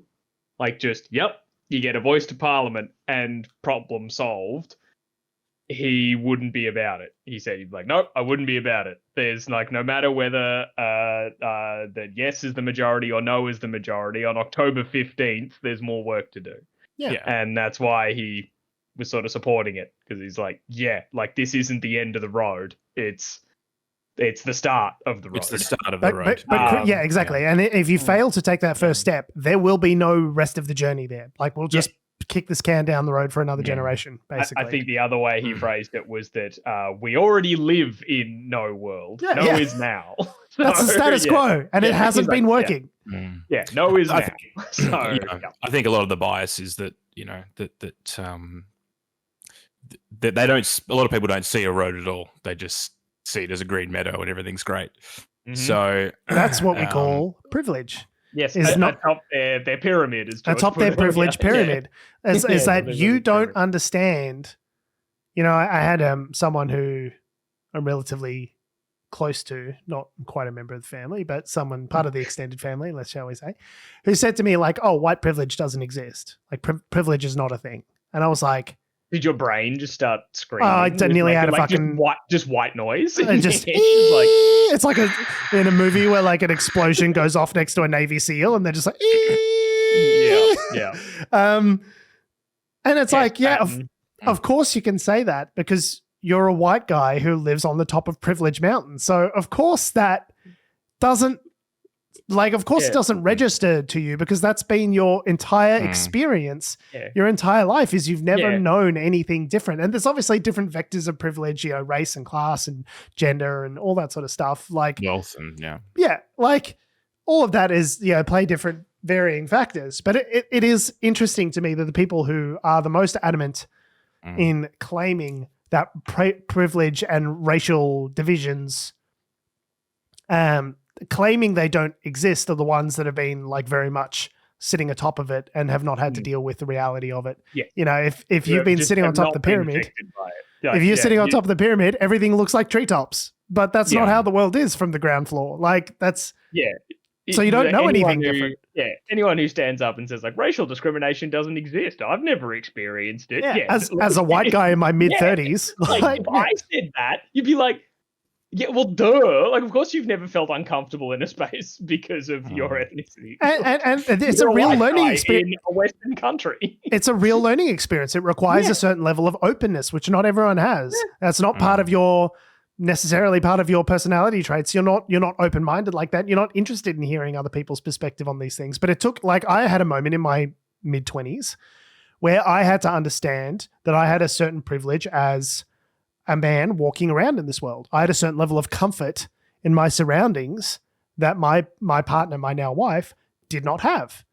you get a voice to Parliament and problem solved, he wouldn't be about it. He said he'd be like, nope, I wouldn't be about it. There's no matter whether that yes is the majority or no is the majority, on October 15th, there's more work to do. Yeah. And that's why he was sort of supporting it, because he's like, this isn't the end of the road. It's the start of the road. It's the start of the road. But yeah, exactly. Yeah. And if you fail to take that first step, there will be no rest of the journey there. We'll just kick this can down the road for another generation, basically. I think the other way he phrased it was that we already live in no world. No is now. That's the status quo, and it hasn't been working. Yeah, no is now. So I think a lot of the bias is that that they don't. A lot of people don't see a road at all. They just see it as a green meadow and everything's great. Mm-hmm. So that's what we call privilege. Yes, atop their pyramid is atop their privilege pyramid. Is that you don't understand. You know, I had someone who I'm relatively close to, not quite a member of the family, but someone part of the extended family, shall we say, who said to me like, "Oh, white privilege doesn't exist. Like privilege is not a thing." And I was like, did your brain just start screaming? I nearly had a fucking just white noise. And just it's like in a movie where like an explosion goes off next to a Navy SEAL, and they're just like, yeah. And it's like, of course you can say that because you're a white guy who lives on the top of Privilege Mountain. So of course that doesn't it doesn't register to you because that's been your entire experience, your entire life is you've never known anything different. And there's obviously different vectors of privilege, you know, race and class and gender and all that sort of stuff. Like wealth and like all of that is, you know, play different varying factors. But it is interesting to me that the people who are the most adamant in claiming that privilege and racial divisions, claiming they don't exist, are the ones that have been like very much sitting atop of it and have not had to deal with the reality of it. Yeah. You know, if you've been sitting on top of the pyramid, if you're sitting on top of the pyramid, everything looks like treetops, but that's not how the world is from the ground floor. Like that's so you don't know anything different. Yeah, anyone who stands up and says like racial discrimination doesn't exist, I've never experienced it. Yeah, as a white guy in my mid-30s. Like, if I said that, you'd be like, yeah, well, duh. Like, of course you've never felt uncomfortable in a space because of your ethnicity. And it's a real learning experience. In a Western country. It's a real learning experience. It requires a certain level of openness, which not everyone has. That's not necessarily part of your personality traits. You're not open-minded like that. You're not interested in hearing other people's perspective on these things. But it took, like, I had a moment in my mid-20s where I had to understand that I had a certain privilege as a man walking around in this world. I had a certain level of comfort in my surroundings that my partner, my now wife, did not have.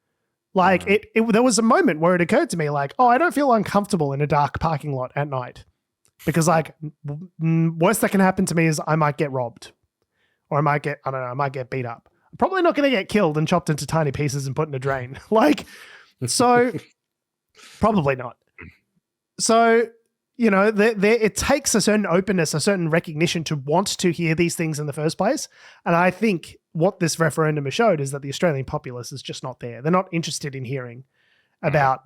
Like there was a moment where it occurred to me like, oh, I don't feel uncomfortable in a dark parking lot at night because like worst that can happen to me is I might get robbed or I might get beat up. I'm probably not going to get killed and chopped into tiny pieces and put in a drain. Like, so probably not. So, you know, it takes a certain openness, a certain recognition to want to hear these things in the first place. And I think what this referendum has showed is that the Australian populace is just not there. They're not interested in hearing about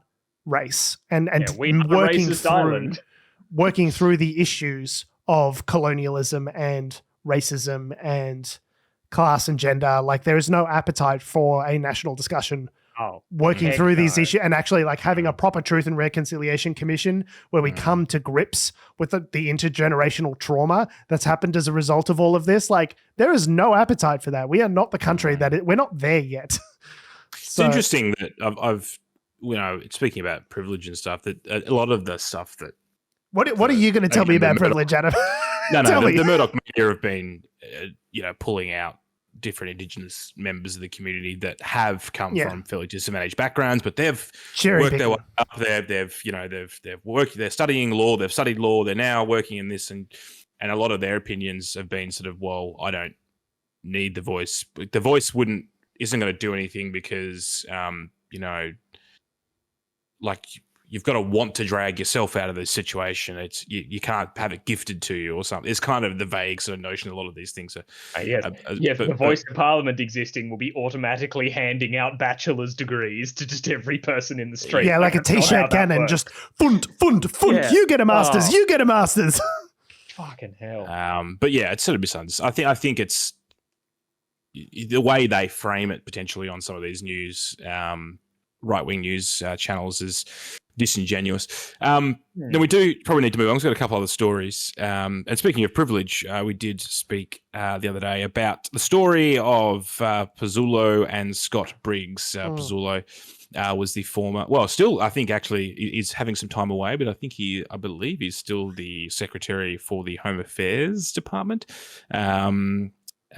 race and working through the issues of colonialism and racism and class and gender. Like there is no appetite for a national discussion working through these issues and actually like having a proper Truth and Reconciliation Commission where we come to grips with the intergenerational trauma that's happened as a result of all of this. Like there is no appetite for that. We are not the country we're not there yet. It's interesting that I've you know, speaking about privilege and stuff, that a lot of the stuff that what are you going to tell me about privilege, Adam? The Murdoch media have been you know, pulling out different Indigenous members of the community that have come from fairly disadvantaged backgrounds, but they've worked their way up there. They're studying law. They've studied law. They're now working in this, and a lot of their opinions have been sort of, well, I don't need the voice. The voice isn't going to do anything because you know, like you've got to want to drag yourself out of this situation. It's you can't have it gifted to you or something. It's kind of the vague sort of notion. A lot of these things are. The voice of Parliament existing will be automatically handing out bachelor's degrees to just every person in the street. Yeah, like a t-shirt cannon, just fund. Yeah. You get a master's. You get a master's. Fucking hell. But yeah, it's sort of misunderstood. I think it's the way they frame it potentially on some of these news, right-wing news channels is disingenuous. Then we do probably need to move on. We've got a couple other stories. And speaking of privilege, we did speak the other day about the story of Pezzullo and Scott Briggs. Pezzullo was the former, still I think actually is having some time away, but I believe he's still the secretary for the Home Affairs Department.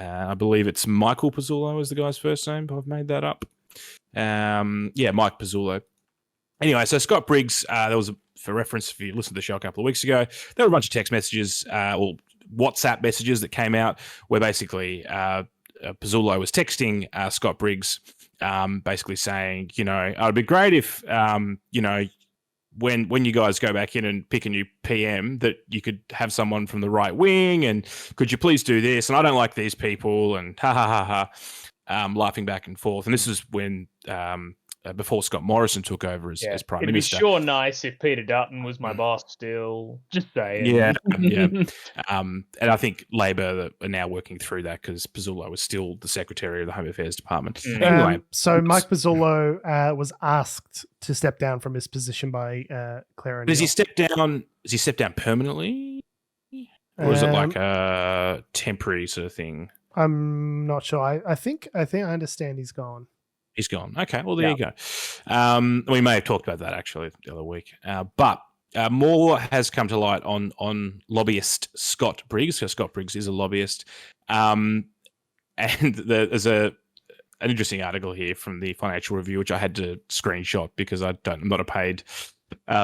I believe it's Michael Pezzullo is the guy's first name. I've made that up. Mike Pezzullo. Anyway, so Scott Briggs, there was, for reference, if you listened to the show a couple of weeks ago, there were a bunch of text messages or WhatsApp messages that came out where basically Pezzullo was texting Scott Briggs, basically saying, it'd be great if, when you guys go back in and pick a new PM, that you could have someone from the right wing, and could you please do this? And I don't like these people, and laughing back and forth. And this is when before Scott Morrison took over as Prime Minister. It'd be sure nice if Peter Dutton was my boss still. Just saying. Yeah. And I think Labor are now working through that because Pezzullo was still the Secretary of the Home Affairs Department. Anyway. So Mike Pezzullo was asked to step down from his position by Claire O'Neill. Does he step down? Does he step down permanently? Or is it like a temporary sort of thing? I'm not sure. I think I understand he's gone. He's gone. Okay, well, there you go. We may have talked about that actually the other week. But more has come to light on lobbyist Scott Briggs, because Scott Briggs is a lobbyist. And there's an interesting article here from the Financial Review, which I had to screenshot because I'm not a paid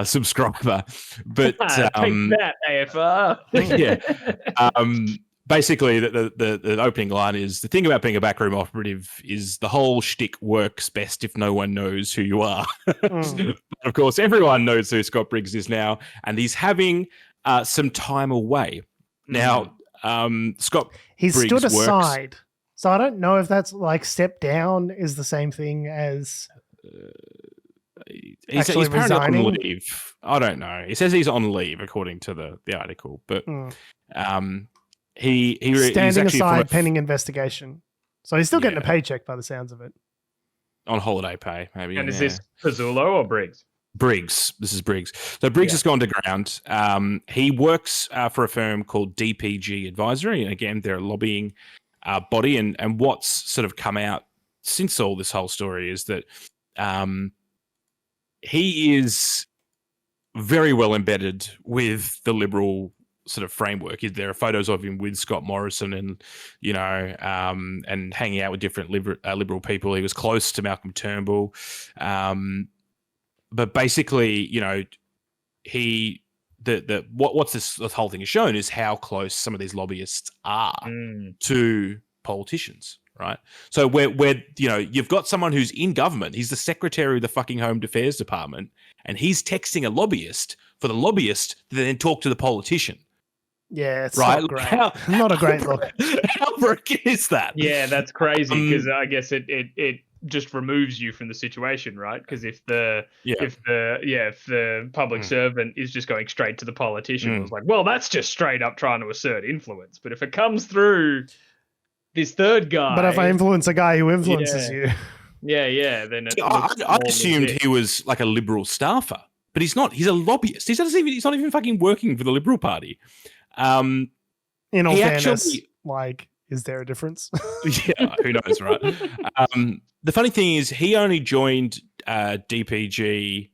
subscriber. But take that, AFR. Basically, the opening line is, the thing about being a backroom operative is the whole shtick works best if no one knows who you are. Of course, everyone knows who Scott Briggs is now, and he's having some time away. Now, Scott He's Briggs stood aside. So I don't know if that's like step down is the same thing as he's apparently on leave. I don't know. He says he's on leave according to the article, but he's standing actually aside pending investigation. So he's still getting a paycheck by the sounds of it. On holiday pay, maybe. And is this Pezzullo or Briggs? Briggs. This is Briggs. So Briggs has gone to ground. He works for a firm called DPG Advisory. And again, they're a lobbying body. And what's sort of come out since all this whole story is that he is very well embedded with the Liberal sort of framework. There are photos of him with Scott Morrison and, and hanging out with different Liberal people. He was close to Malcolm Turnbull. But basically, what's this whole thing has shown is how close some of these lobbyists are to politicians, right? So where you've got someone who's in government, he's the Secretary of the fucking Home Affairs Department, and he's texting a lobbyist for the lobbyist to then talk to the politician. Yeah, it's right? not great. Not a great look. How broken is that? Yeah, that's crazy because I guess it just removes you from the situation, right? Because if the public servant is just going straight to the politician, it's like, well, that's just straight up trying to assert influence. But if it comes through this third guy, but if I influence a guy who influences you, then I assumed he was like a Liberal staffer, but he's not. He's a lobbyist. He's not even fucking working for the Liberal Party. In all fairness, is there a difference? Yeah, who knows, right? The funny thing is, he only joined DPG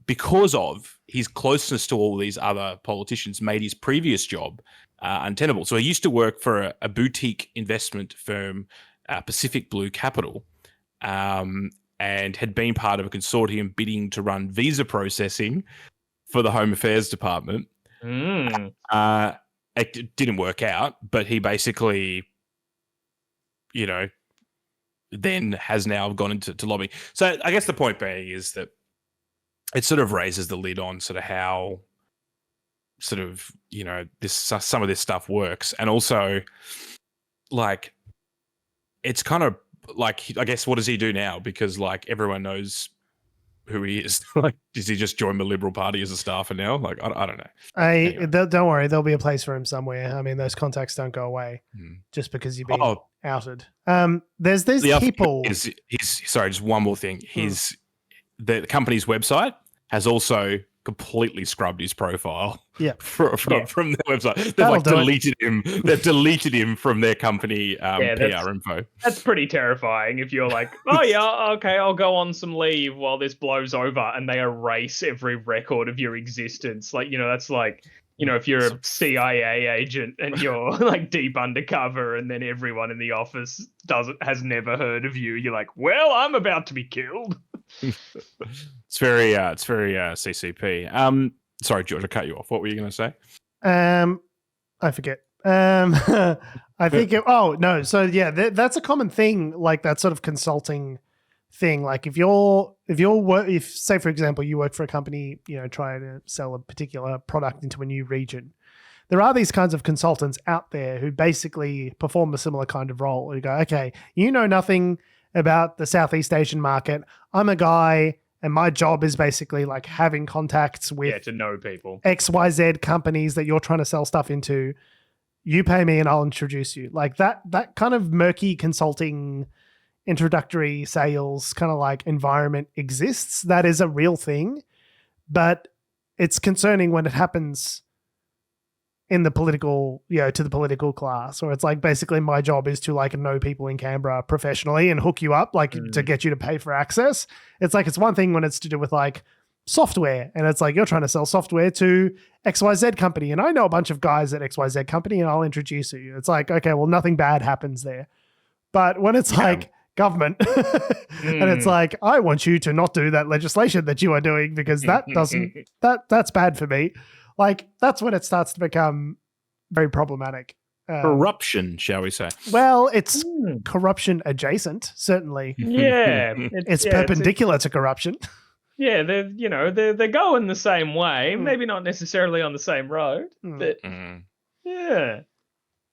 because of his closeness to all these other politicians, made his previous job untenable. So he used to work for a boutique investment firm, Pacific Blue Capital, and had been part of a consortium bidding to run visa processing for the Home Affairs Department. It didn't work out, but he basically, then has now gone into lobbying. So I guess the point being is that it sort of raises the lid on sort of how sort of, some of this stuff works. And also, like, it's kind of like, I guess, what does he do now? Because, like, everyone knows who he is. Like, does he just join the Liberal Party as a staffer now? Like, I don't know. Anyway. Don't worry, there'll be a place for him somewhere. I mean, those contacts don't go away just because you've been outed. There's these people. Sorry, just one more thing. The company's website has also completely scrubbed his profile. From their website. They've deleted him. They've deleted him from their company PR info. That's pretty terrifying. If you're like, oh yeah, okay, I'll go on some leave while this blows over, and they erase every record of your existence. Like, that's like if you're a CIA agent and you're like deep undercover, and then everyone in the office has never heard of you, you're like, well, I'm about to be killed. It's very CCP. Sorry, George, I cut you off. What were you going to say? I forget. I think. That's a common thing, like that sort of consulting thing. Like if say for example you work for a company, trying to sell a particular product into a new region, there are these kinds of consultants out there who basically perform a similar kind of role. You go, okay, you know nothing about the Southeast Asian market. I'm a guy, and my job is basically like having contacts with to know people, XYZ companies that you're trying to sell stuff into. You pay me and I'll introduce you. Like that kind of murky consulting, introductory sales kind of like environment exists. That is a real thing, but it's concerning when it happens in the political, to the political class, or it's like basically my job is to like know people in Canberra professionally and hook you up, like to get you to pay for access. It's like, it's one thing when it's to do with like software, and it's like you're trying to sell software to XYZ company, and I know a bunch of guys at XYZ company and I'll introduce you. It's like, okay, well, nothing bad happens there. But when it's like government and it's like, I want you to not do that legislation that you are doing because that's bad for me. Like that's when it starts to become very problematic. Corruption, shall we say? Well, it's corruption adjacent, certainly. Yeah. It's perpendicular to corruption. Yeah, they're going the same way, maybe not necessarily on the same road, but yeah,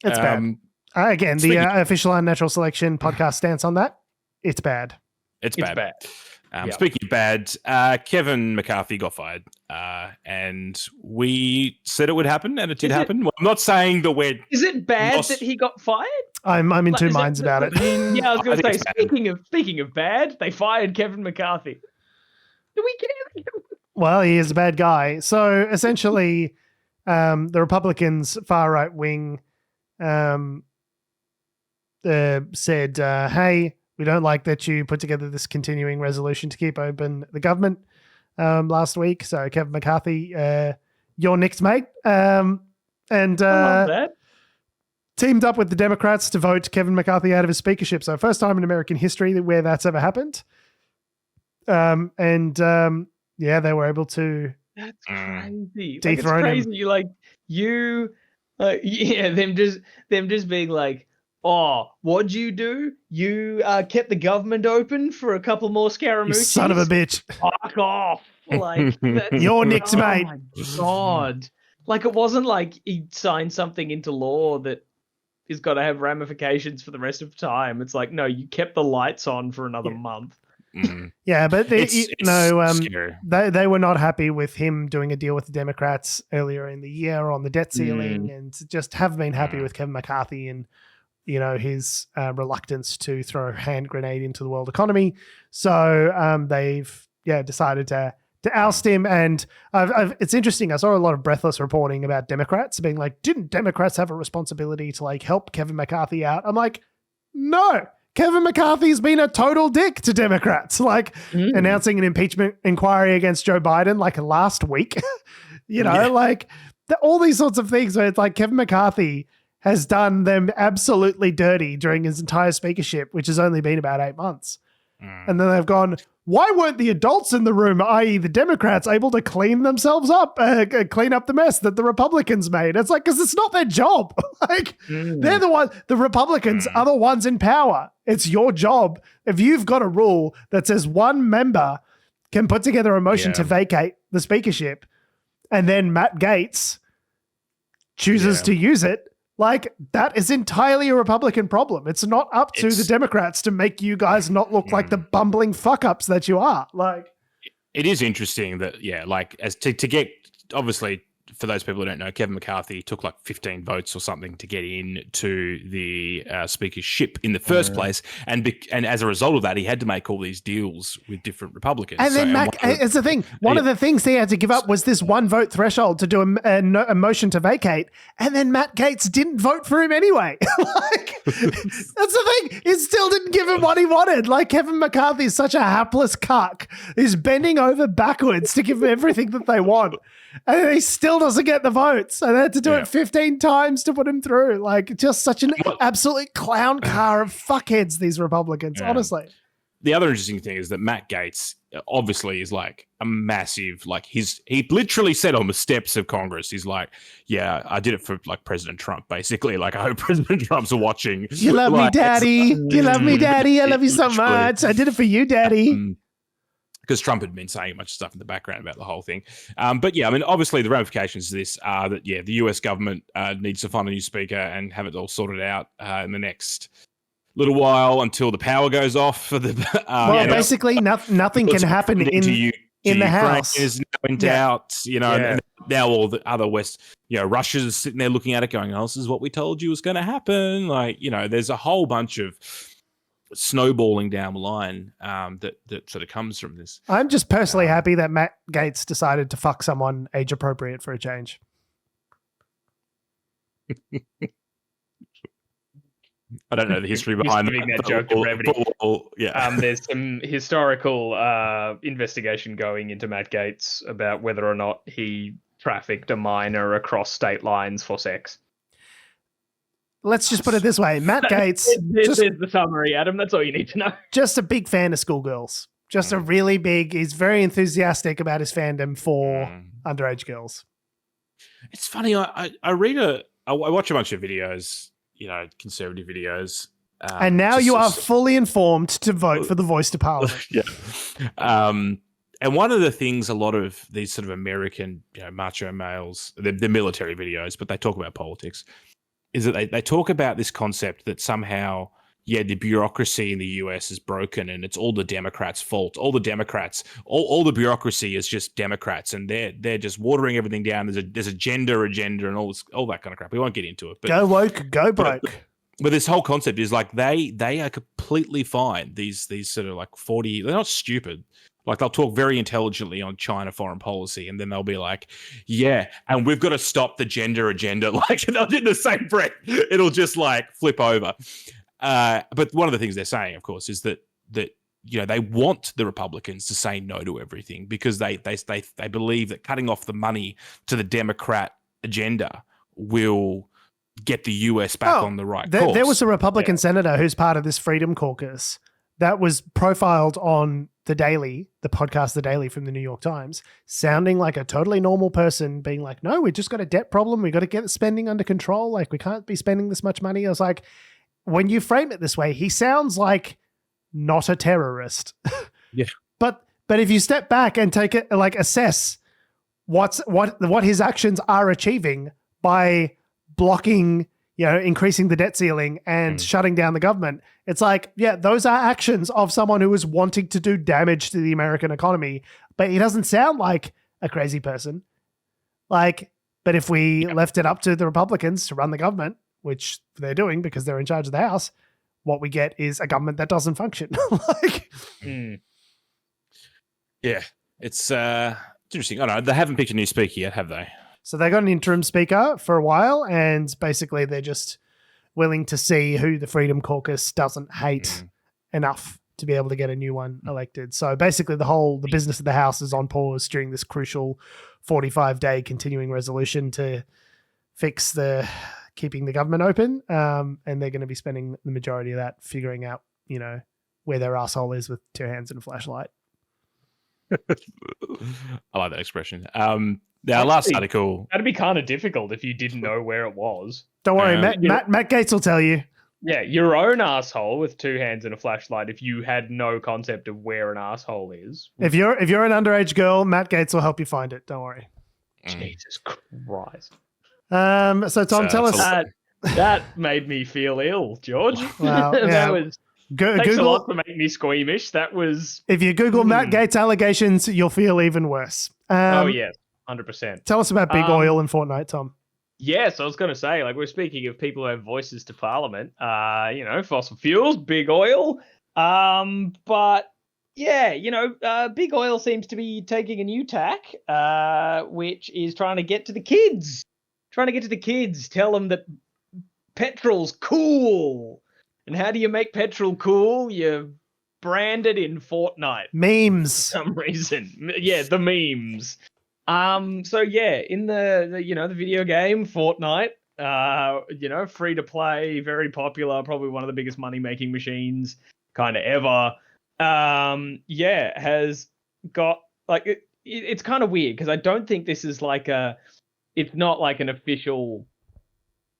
it's bad. Again, the official Unnatural Selection podcast stance on that: it's bad. It's bad. Speaking of bad, Kevin McCarthy got fired, and we said it would happen, and it did happen. Well, I'm not saying that we're. Is it bad that he got fired? I'm in two minds about it. Yeah, I was going to say. Speaking of bad, they fired Kevin McCarthy. Do we care? Well, he is a bad guy. So essentially, the Republicans' far right wing said, "Hey, we don't like that you put together this continuing resolution to keep open the government last week. So Kevin McCarthy, you're next, mate." And I love that. Teamed up with the Democrats to vote Kevin McCarthy out of his speakership. So first time in American history where that's ever happened. They were able to. That's crazy. Dethrone him. It's crazy. Them just being like, oh, what'd you do? You kept the government open for a couple more Scaramucci's? You son of a bitch. Fuck off. Like, you're next, mate. Oh my God. Like, it wasn't like he signed something into law that is got to have ramifications for the rest of time. It's like, no, you kept the lights on for another month. Yeah, but scary. they were not happy with him doing a deal with the Democrats earlier in the year on the debt ceiling, and just haven't been happy with Kevin McCarthy and his reluctance to throw a hand grenade into the world economy. So they've decided to oust him. And it's interesting. I saw a lot of breathless reporting about Democrats being like, didn't Democrats have a responsibility to like help Kevin McCarthy out? I'm like, no. Kevin McCarthy's been a total dick to Democrats, like announcing an impeachment inquiry against Joe Biden like last week. All these sorts of things where it's like Kevin McCarthy has done them absolutely dirty during his entire speakership, which has only been about 8 months. And then they've gone, why weren't the adults in the room, i.e. the Democrats, able to clean themselves up, clean up the mess that the Republicans made? It's like, because it's not their job. They're the ones, the Republicans are the ones in power. It's your job. If you've got a rule that says one member can put together a motion to vacate the speakership, and then Matt Gaetz chooses to use it, like, that is entirely a Republican problem. It's not up to the Democrats to make you guys not look like the bumbling fuck-ups that you are. Like, it is interesting that, as to get, obviously, for those people who don't know, Kevin McCarthy took like 15 votes or something to get into the speakership in the first place. And as a result of that, he had to make all these deals with different Republicans. And then it's the thing. One of the things he had to give up was this one vote threshold to do a motion to vacate. And then Matt Gaetz didn't vote for him anyway. That's the thing. He still didn't give him what he wanted. Like, Kevin McCarthy is such a hapless cuck. He's bending over backwards to give them everything that they want. And he still doesn't get the votes. And they had to do it 15 times to put him through. Like, just such an absolute clown car of fuckheads, these Republicans, honestly. The other interesting thing is that Matt Gaetz obviously is like a massive, like he literally said on the steps of Congress, he's like, yeah, I did it for like President Trump, basically. Like, I hope President Trump's watching. You love me, Daddy. You love me, Daddy. I love you so much. I did it for you, Daddy. Because Trump had been saying a bunch of stuff in the background about the whole thing. But yeah, I mean, obviously the ramifications of this are that, the US government needs to find a new speaker and have it all sorted out in the next little while until the power goes off for the basically nothing can happen in the House. Is now in doubt, and now all the other Russia's sitting there looking at it going, oh, this is what we told you was going to happen. Like, there's a whole bunch of snowballing down the line that sort of comes from this. I'm just personally happy that Matt Gaetz decided to fuck someone age appropriate for a change. I don't know the history behind that joke to brevity. Yeah. There's some historical investigation going into Matt Gaetz about whether or not he trafficked a minor across state lines for sex. Let's just put it this way. Matt Gaetz... This is the summary, Adam. That's all you need to know. Just a big fan of schoolgirls. Just a really big... He's very enthusiastic about his fandom for underage girls. It's funny. I watch a bunch of videos, conservative videos. And now you are fully informed to vote for the voice to Parliament. Yeah. And one of the things a lot of these sort of American macho males, they're military videos, but they talk about politics, is that they talk about this concept that somehow, the bureaucracy in the US is broken and it's all the Democrats' fault. All the Democrats, all the bureaucracy is just Democrats, and they're just watering everything down. There's a gender agenda and all that kind of crap. We won't get into it. But, go woke, go broke. But this whole concept is like they are completely fine. These sort of like 40, they're not stupid. Like, they'll talk very intelligently on China foreign policy, and then they'll be like, and we've got to stop the gender agenda. Like, they'll do the same breath. It'll just like flip over. But one of the things they're saying, of course, is that they want the Republicans to say no to everything because they believe that cutting off the money to the Democrat agenda will get the US back on the right course. There was a Republican senator who's part of this Freedom Caucus that was profiled on The Daily, the podcast The Daily from the New York Times, sounding like a totally normal person, being like, no, we just got a debt problem. We got to get spending under control. Like, we can't be spending this much money. I was like, when you frame it this way, he sounds like not a terrorist. Yeah. But if you step back and take it, like, assess what his actions are achieving by blocking, increasing the debt ceiling and shutting down the government, it's like, those are actions of someone who is wanting to do damage to the American economy, but he doesn't sound like a crazy person. Like, but if we left it up to the Republicans to run the government, which they're doing because they're in charge of the House, what we get is a government that doesn't function. Yeah, it's interesting. I don't know. They haven't picked a new speaker yet, have they? So they got an interim speaker for a while, and basically they're just willing to see who the Freedom Caucus doesn't hate enough to be able to get a new one elected. So basically the business of the House is on pause during this crucial 45-day continuing resolution to fix keeping the government open. And they're going to be spending the majority of that figuring out, where their asshole is with two hands and a flashlight. I like that expression. Our last article... That'd be kind of difficult if you didn't know where it was. Don't worry, Matt Gaetz will tell you. Yeah, your own asshole with two hands and a flashlight if you had no concept of where an asshole is. If you're an underage girl, Matt Gaetz will help you find it. Don't worry. Jesus Christ. So Tom, tell us... That made me feel ill, George. Wow, yeah. That was... Thanks Google, a lot to make me squeamish. That was... If you Google Matt Gaetz allegations, you'll feel even worse. Oh, yes. 100%. Tell us about big oil and Fortnite, Tom. Yes, I was going to say, like, we're speaking of people who have voices to Parliament. Fossil fuels, big oil. But yeah, big oil seems to be taking a new tack, which is trying to get to the kids. Tell them that petrol's cool. And how do you make petrol cool? You brand it in Fortnite. Memes. For some reason. Yeah, the memes. So yeah, in the video game Fortnite, free to play, very popular, probably one of the biggest money making machines kind of ever. Has got like it's kind of weird because I don't think this is it's not like an official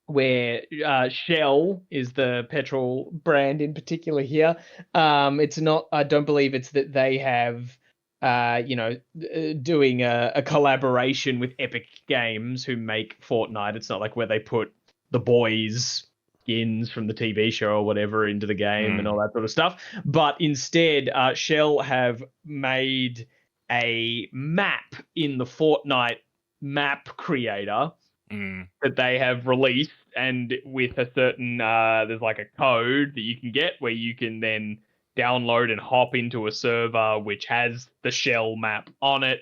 where Shell is the petrol brand in particular here. It's not. I don't believe it's that they have doing a collaboration with Epic Games who make Fortnite. It's not like where they put the boys skins from the TV show or whatever into the game and all that sort of stuff. But instead, Shell have made a map in the Fortnite map creator that they have released, and with a certain there's like a code that you can get where you can then download and hop into a server which has the Shell map on it.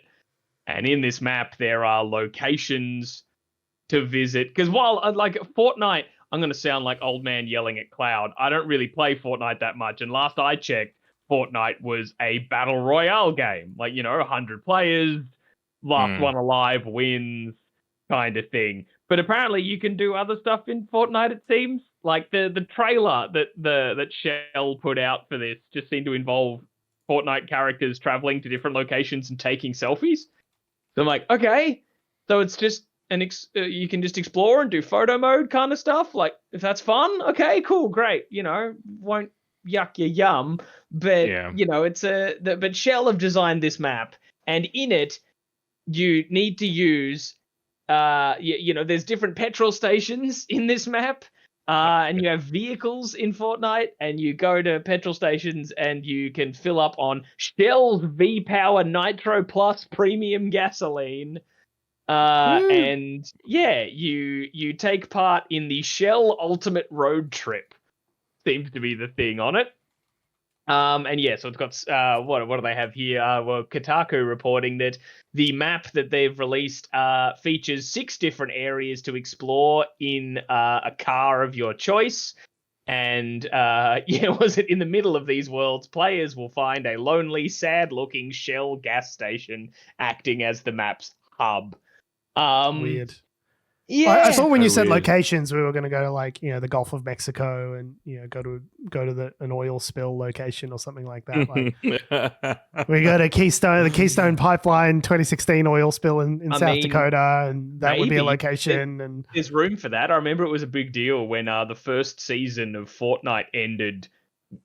And in this map, there are locations to visit. Because while like Fortnite, I'm going to sound like old man yelling at cloud. I don't really play Fortnite that much. And last I checked, Fortnite was a battle royale game. 100 players, last one alive wins kind of thing. But apparently you can do other stuff in Fortnite, it seems. Like the trailer that Shell put out for this just seemed to involve Fortnite characters traveling to different locations and taking selfies. So I'm like, okay, so it's just you can just explore and do photo mode kind of stuff. Like, if that's fun, okay, cool, great. Won't yuck your yum, but but Shell have designed this map, and in it you need to use there's different petrol stations in this map. And you have vehicles in Fortnite, and you go to petrol stations and you can fill up on Shell's V-Power Nitro Plus Premium Gasoline. And yeah, you take part in the Shell Ultimate Road Trip. Seems to be the thing on it. And yeah, so it's got what do they have here? Kotaku reporting that the map that they've released features 6 different areas to explore in a car of your choice. And in the middle of these worlds, players will find a lonely, sad-looking Shell gas station acting as the map's hub. Weird. Yeah, I thought when you said locations, we were going to go to the Gulf of Mexico and go to an oil spill location or something like that. Like we go to the Keystone Pipeline 2016 oil spill in South Dakota, and that would be a location. And there's room for that. I remember it was a big deal when the first season of Fortnite ended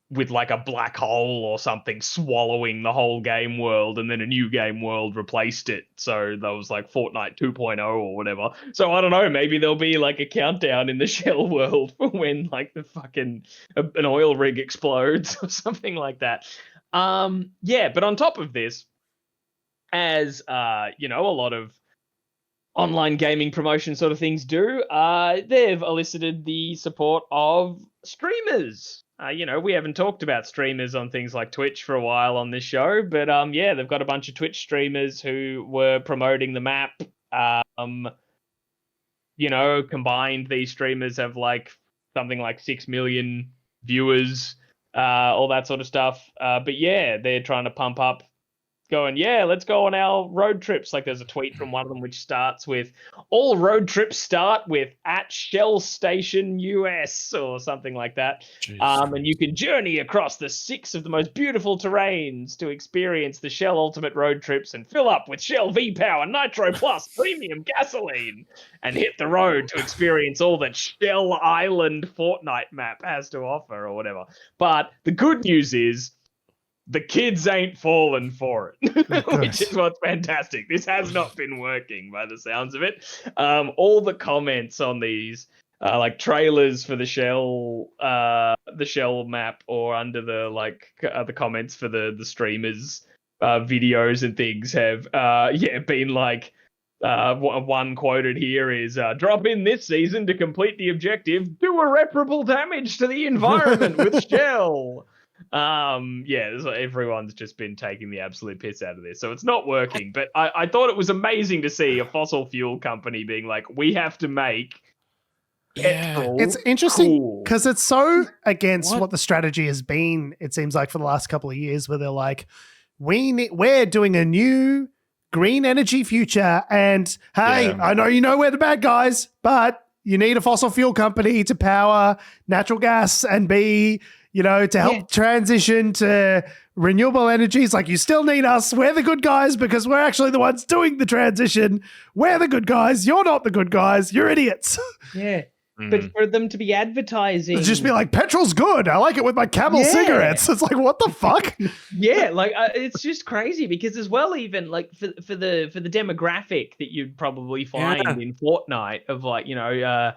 with like a black hole or something swallowing the whole game world, and then a new game world replaced it. So that was like Fortnite 2.0 or whatever. So I don't know, maybe there'll be like a countdown in the Shell world for when like the fucking an oil rig explodes or something like that. But on top of this, as a lot of online gaming promotion sort of things do, they've elicited the support of streamers. We haven't talked about streamers on things like Twitch for a while on this show, but they've got a bunch of Twitch streamers who were promoting the map. Combined, these streamers have like something like 6 million viewers, all that sort of stuff. But yeah, they're trying to pump up, going, let's go on our road trips. Like there's a tweet from one of them which starts with, all road trips start with at Shell Station US or something like that. And you can journey across the 6 of the most beautiful terrains to experience the Shell Ultimate Road Trips and fill up with Shell V-Power Nitro Plus Premium Gasoline and hit the road to experience all that Shell Island Fortnite map has to offer or whatever. But the good news is, the kids ain't fallen for it, which is what's fantastic. This has not been working by the sounds of it. All the comments on these, like trailers for the Shell map, or under the comments for the streamers' videos and things have been like, one quoted here is, drop in this season to complete the objective, do irreparable damage to the environment with Shell. Everyone's just been taking the absolute piss out of this, so it's not working. But I thought it was amazing to see a fossil fuel company being like, we have to make petrol. It's interesting because it's so against what the strategy has been, it seems like, for the last couple of years, where they're like, we're doing a new green energy future. And hey, I know you know we're the bad guys, but you need a fossil fuel company to power natural gas and be, to help transition to renewable energies. Like, you still need us. We're the good guys because we're actually the ones doing the transition. We're the good guys. You're not the good guys. You're idiots. Yeah. But for them to be advertising, just be like, petrol's good. I like it with my Camel cigarettes. It's like, what the fuck? It's just crazy because as well, even like for the demographic that you'd probably find in Fortnite of like younger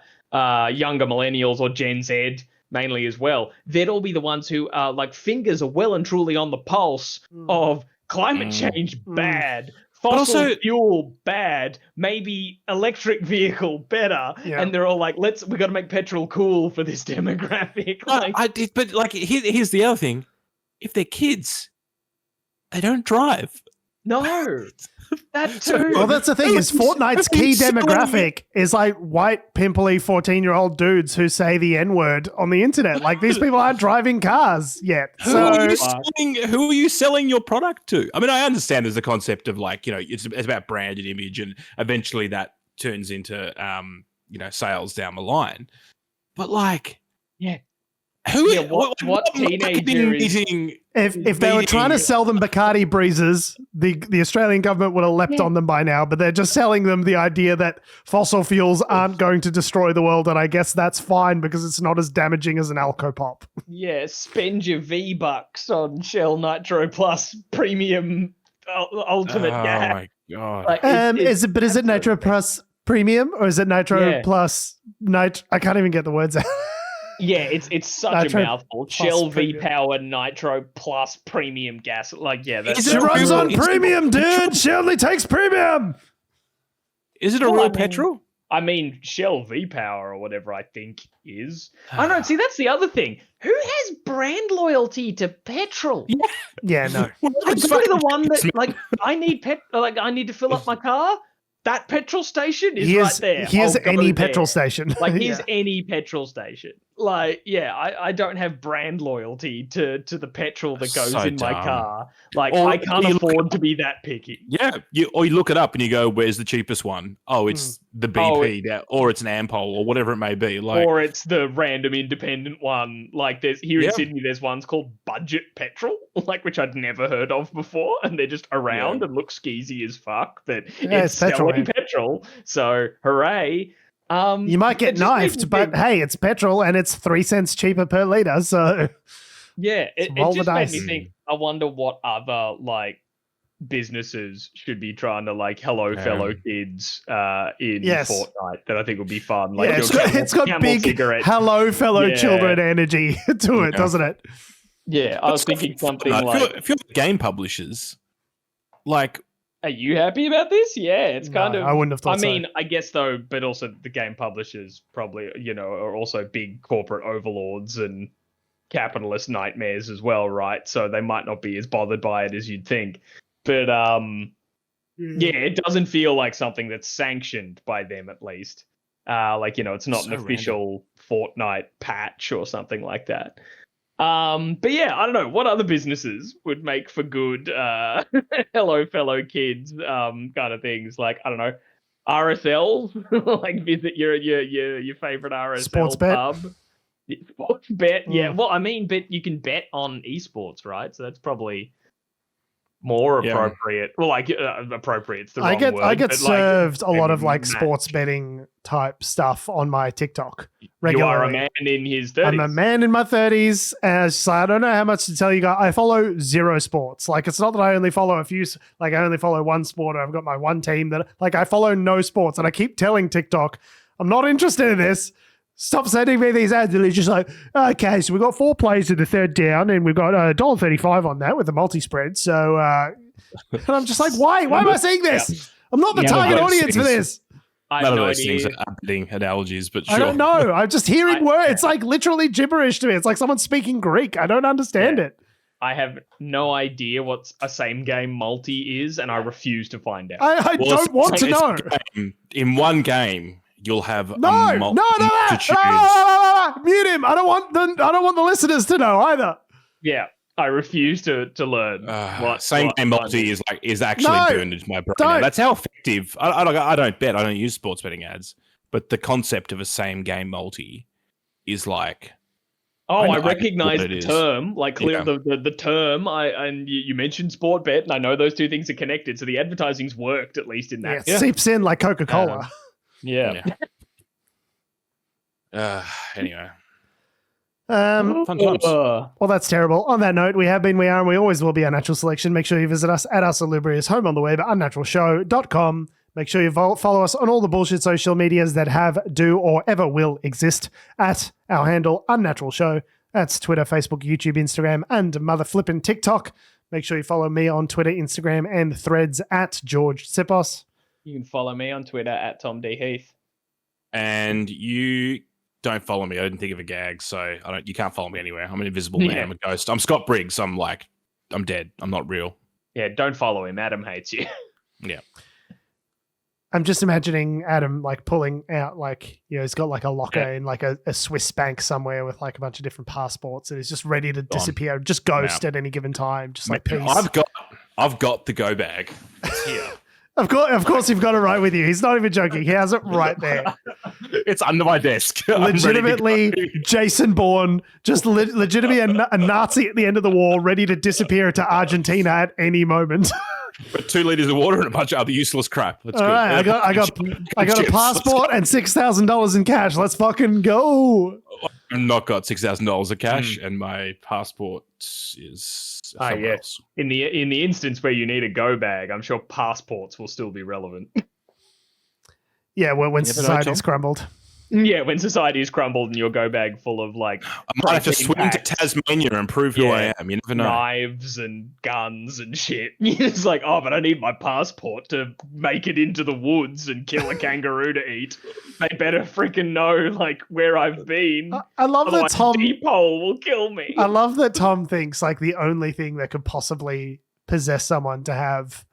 millennials or Gen Z mainly as well, they'd all be the ones who like fingers are well and truly on the pulse of climate change bad. Fossil fuel bad, maybe electric vehicle better, and they're all like, we got to make petrol cool for this demographic. But here's the other thing: if they're kids, they don't drive. No, that too. Well, that's the thing is Fortnite's key demographic is like white, pimply 14-year-old dudes who say the N-word on the internet. Like, these people aren't driving cars yet. Who are you selling your product to? I mean, I understand there's a concept of like, it's about brand and image, and eventually that turns into, sales down the line. But like, what teenager is... If they were trying to sell them Bacardi breezes, the Australian government would have leapt on them by now, but they're just selling them the idea that fossil fuels aren't going to destroy the world, and I guess that's fine because it's not as damaging as an Alcopop. Yeah, spend your V-bucks on Shell Nitro Plus Premium Ultimate Gas. Oh my God. Like, is it Nitro Plus Premium or is it Nitro Plus Nitro? I can't even get the words out. Yeah, it's such a mouthful. Shell V-Power Nitro Plus Premium Gas. Like, that's... It runs on premium, dude. Shell only takes premium. Is it a real petrol? I mean, Shell V-Power or whatever I think is. I don't know. See, that's the other thing. Who has brand loyalty to petrol? Yeah, no. It's the one that, like, I need to fill up my car. That petrol station is right there. Here's any petrol station. Like, here's any petrol station. Like, I don't have brand loyalty to the petrol that goes in my car. Like, I can't afford to be that picky. Yeah. You look it up and you go, where's the cheapest one? Oh, it's the BP, or it's an Ampol, or whatever it may be. Like, or it's the random independent one. Like, there's here in Sydney, there's ones called Budget Petrol, like, which I'd never heard of before, and they're just around and look skeezy as fuck. But it's selling petrol, so hooray. You might get knifed, but hey, it's petrol and it's 3 cents cheaper per litre, so it just made me think, I wonder what other like businesses should be trying to like hello fellow kids in Fortnite that I think would be fun. Like, it's got big cigarettes. Hello fellow children energy to it, doesn't it? Yeah, I was thinking something like... If you're game publishers, like... Are you happy about this? Yeah, it's kind of... I wouldn't have thought so. I mean, I guess though, but also the game publishers probably, are also big corporate overlords and capitalist nightmares as well, right? So they might not be as bothered by it as you'd think. But it doesn't feel like something that's sanctioned by them at least. It's not an official Fortnite patch or something like that. But yeah, I don't know what other businesses would make for good hello fellow kids kind of things. Like, I don't know, RSLs, like visit your favorite RSL sports bet. pub. Sports bet, yeah. Well, I mean, but you can bet on esports, right? So that's probably more appropriate. Well, like appropriate's the wrong word. I get served a lot of like sports betting type stuff on my TikTok regularly. You are a man in his 30s. I'm a man in my 30s, and so I don't know how much to tell you guys. I follow zero sports. Like, it's not that I only follow a few. Like, I only follow one sport. Or I've got my one team that like I follow no sports, and I keep telling TikTok, I'm not interested in this. Stop sending me these ads. And it's just like, okay, so we've got 4 plays in the third down, and we've got $1.35 on that with a multi-spread. So, and I'm just like, why? Why am I seeing this? Yeah. I'm not the target audience for this. None of those things are betting analogies, but sure. I don't know. I'm just hearing words. It's like literally gibberish to me. It's like someone speaking Greek. I don't understand it. I have no idea what a same game multi is, and I refuse to find out. I don't want to know. In one game, you'll have no. Mute him. I don't want the listeners to know either. Yeah. I refuse to learn. Same game multi is actually burned into my brain. Now. That's how effective. I don't bet. I don't use sports betting ads, but the concept of a same game multi is like. Oh, I recognize the term. Like clear the term. And you mentioned sport bet, and I know those two things are connected. So the advertising's worked at least in that. Yeah, it seeps in like Coca-Cola. Anyway. Fun times. Well, that's terrible. On that note, we have been, we are, and we always will be Unnatural Selection. Make sure you visit us at our Salubrious home on the web, unnaturalshow.com. Make sure you follow us on all the bullshit social medias that have, do, or ever will exist at our handle, Unnatural Show. That's Twitter, Facebook, YouTube, Instagram, and mother flippin' TikTok. Make sure you follow me on Twitter, Instagram, and Threads at George Sipos. You can follow me on Twitter at Tom D. Heath. And you don't follow me. I didn't think of a gag, so you can't follow me anywhere. I'm an invisible man. I'm a ghost. I'm Scott Briggs. I'm dead. I'm not real. Yeah, don't follow him. Adam hates you. Yeah. I'm just imagining Adam like pulling out he's got like a locker in like a Swiss bank somewhere with like a bunch of different passports and he's just ready to disappear, just ghost at any given time, just like peace. I've got the go bag. It's here. Of course, you've got it right with you. He's not even joking. He has it right there. It's under my desk. Legitimately, Jason Bourne, just legitimately a Nazi at the end of the war, ready to disappear to Argentina at any moment. But 2 liters of water and a bunch of other useless crap. That's all good. Right, I got a passport and $6,000 in cash. Let's fucking go. I've not got $6,000 of cash, and my passport is somewhere else. In the instance where you need a go bag, I'm sure passports will still be relevant. Yeah, when society's crumbled. Yeah, when society is crumbled and your go bag full of like I might have to swing to Tasmania and prove who I am. You never know. Knives and guns and shit. It's like, but I need my passport to make it into the woods and kill a kangaroo to eat. They better freaking know like where I've been. I love that Tom Deep-hole will kill me. I love that Tom thinks like the only thing that could possibly possess someone to have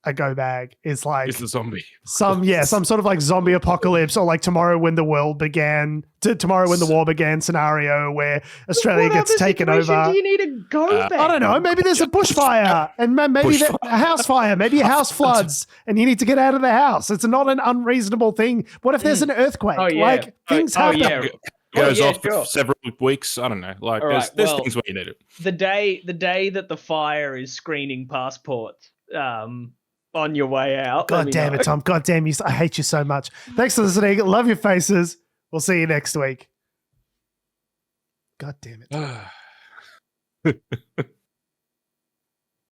a go bag is like it's a zombie. Some sort of like zombie apocalypse or like tomorrow when the war began scenario where Australia gets taken over. Do you need a go bag? I don't know. Maybe there's a bushfire and maybe a house fire. Maybe a house floods and you need to get out of the house. It's not an unreasonable thing. What if there's an earthquake? Like things happen. Goes off for several weeks. I don't know. Like there's things where you need it. The day that the fire is screening passports. On your way out. God damn it, Tom. God damn you. I hate you so much. Thanks for listening. Love your faces. We'll see you next week. God damn it.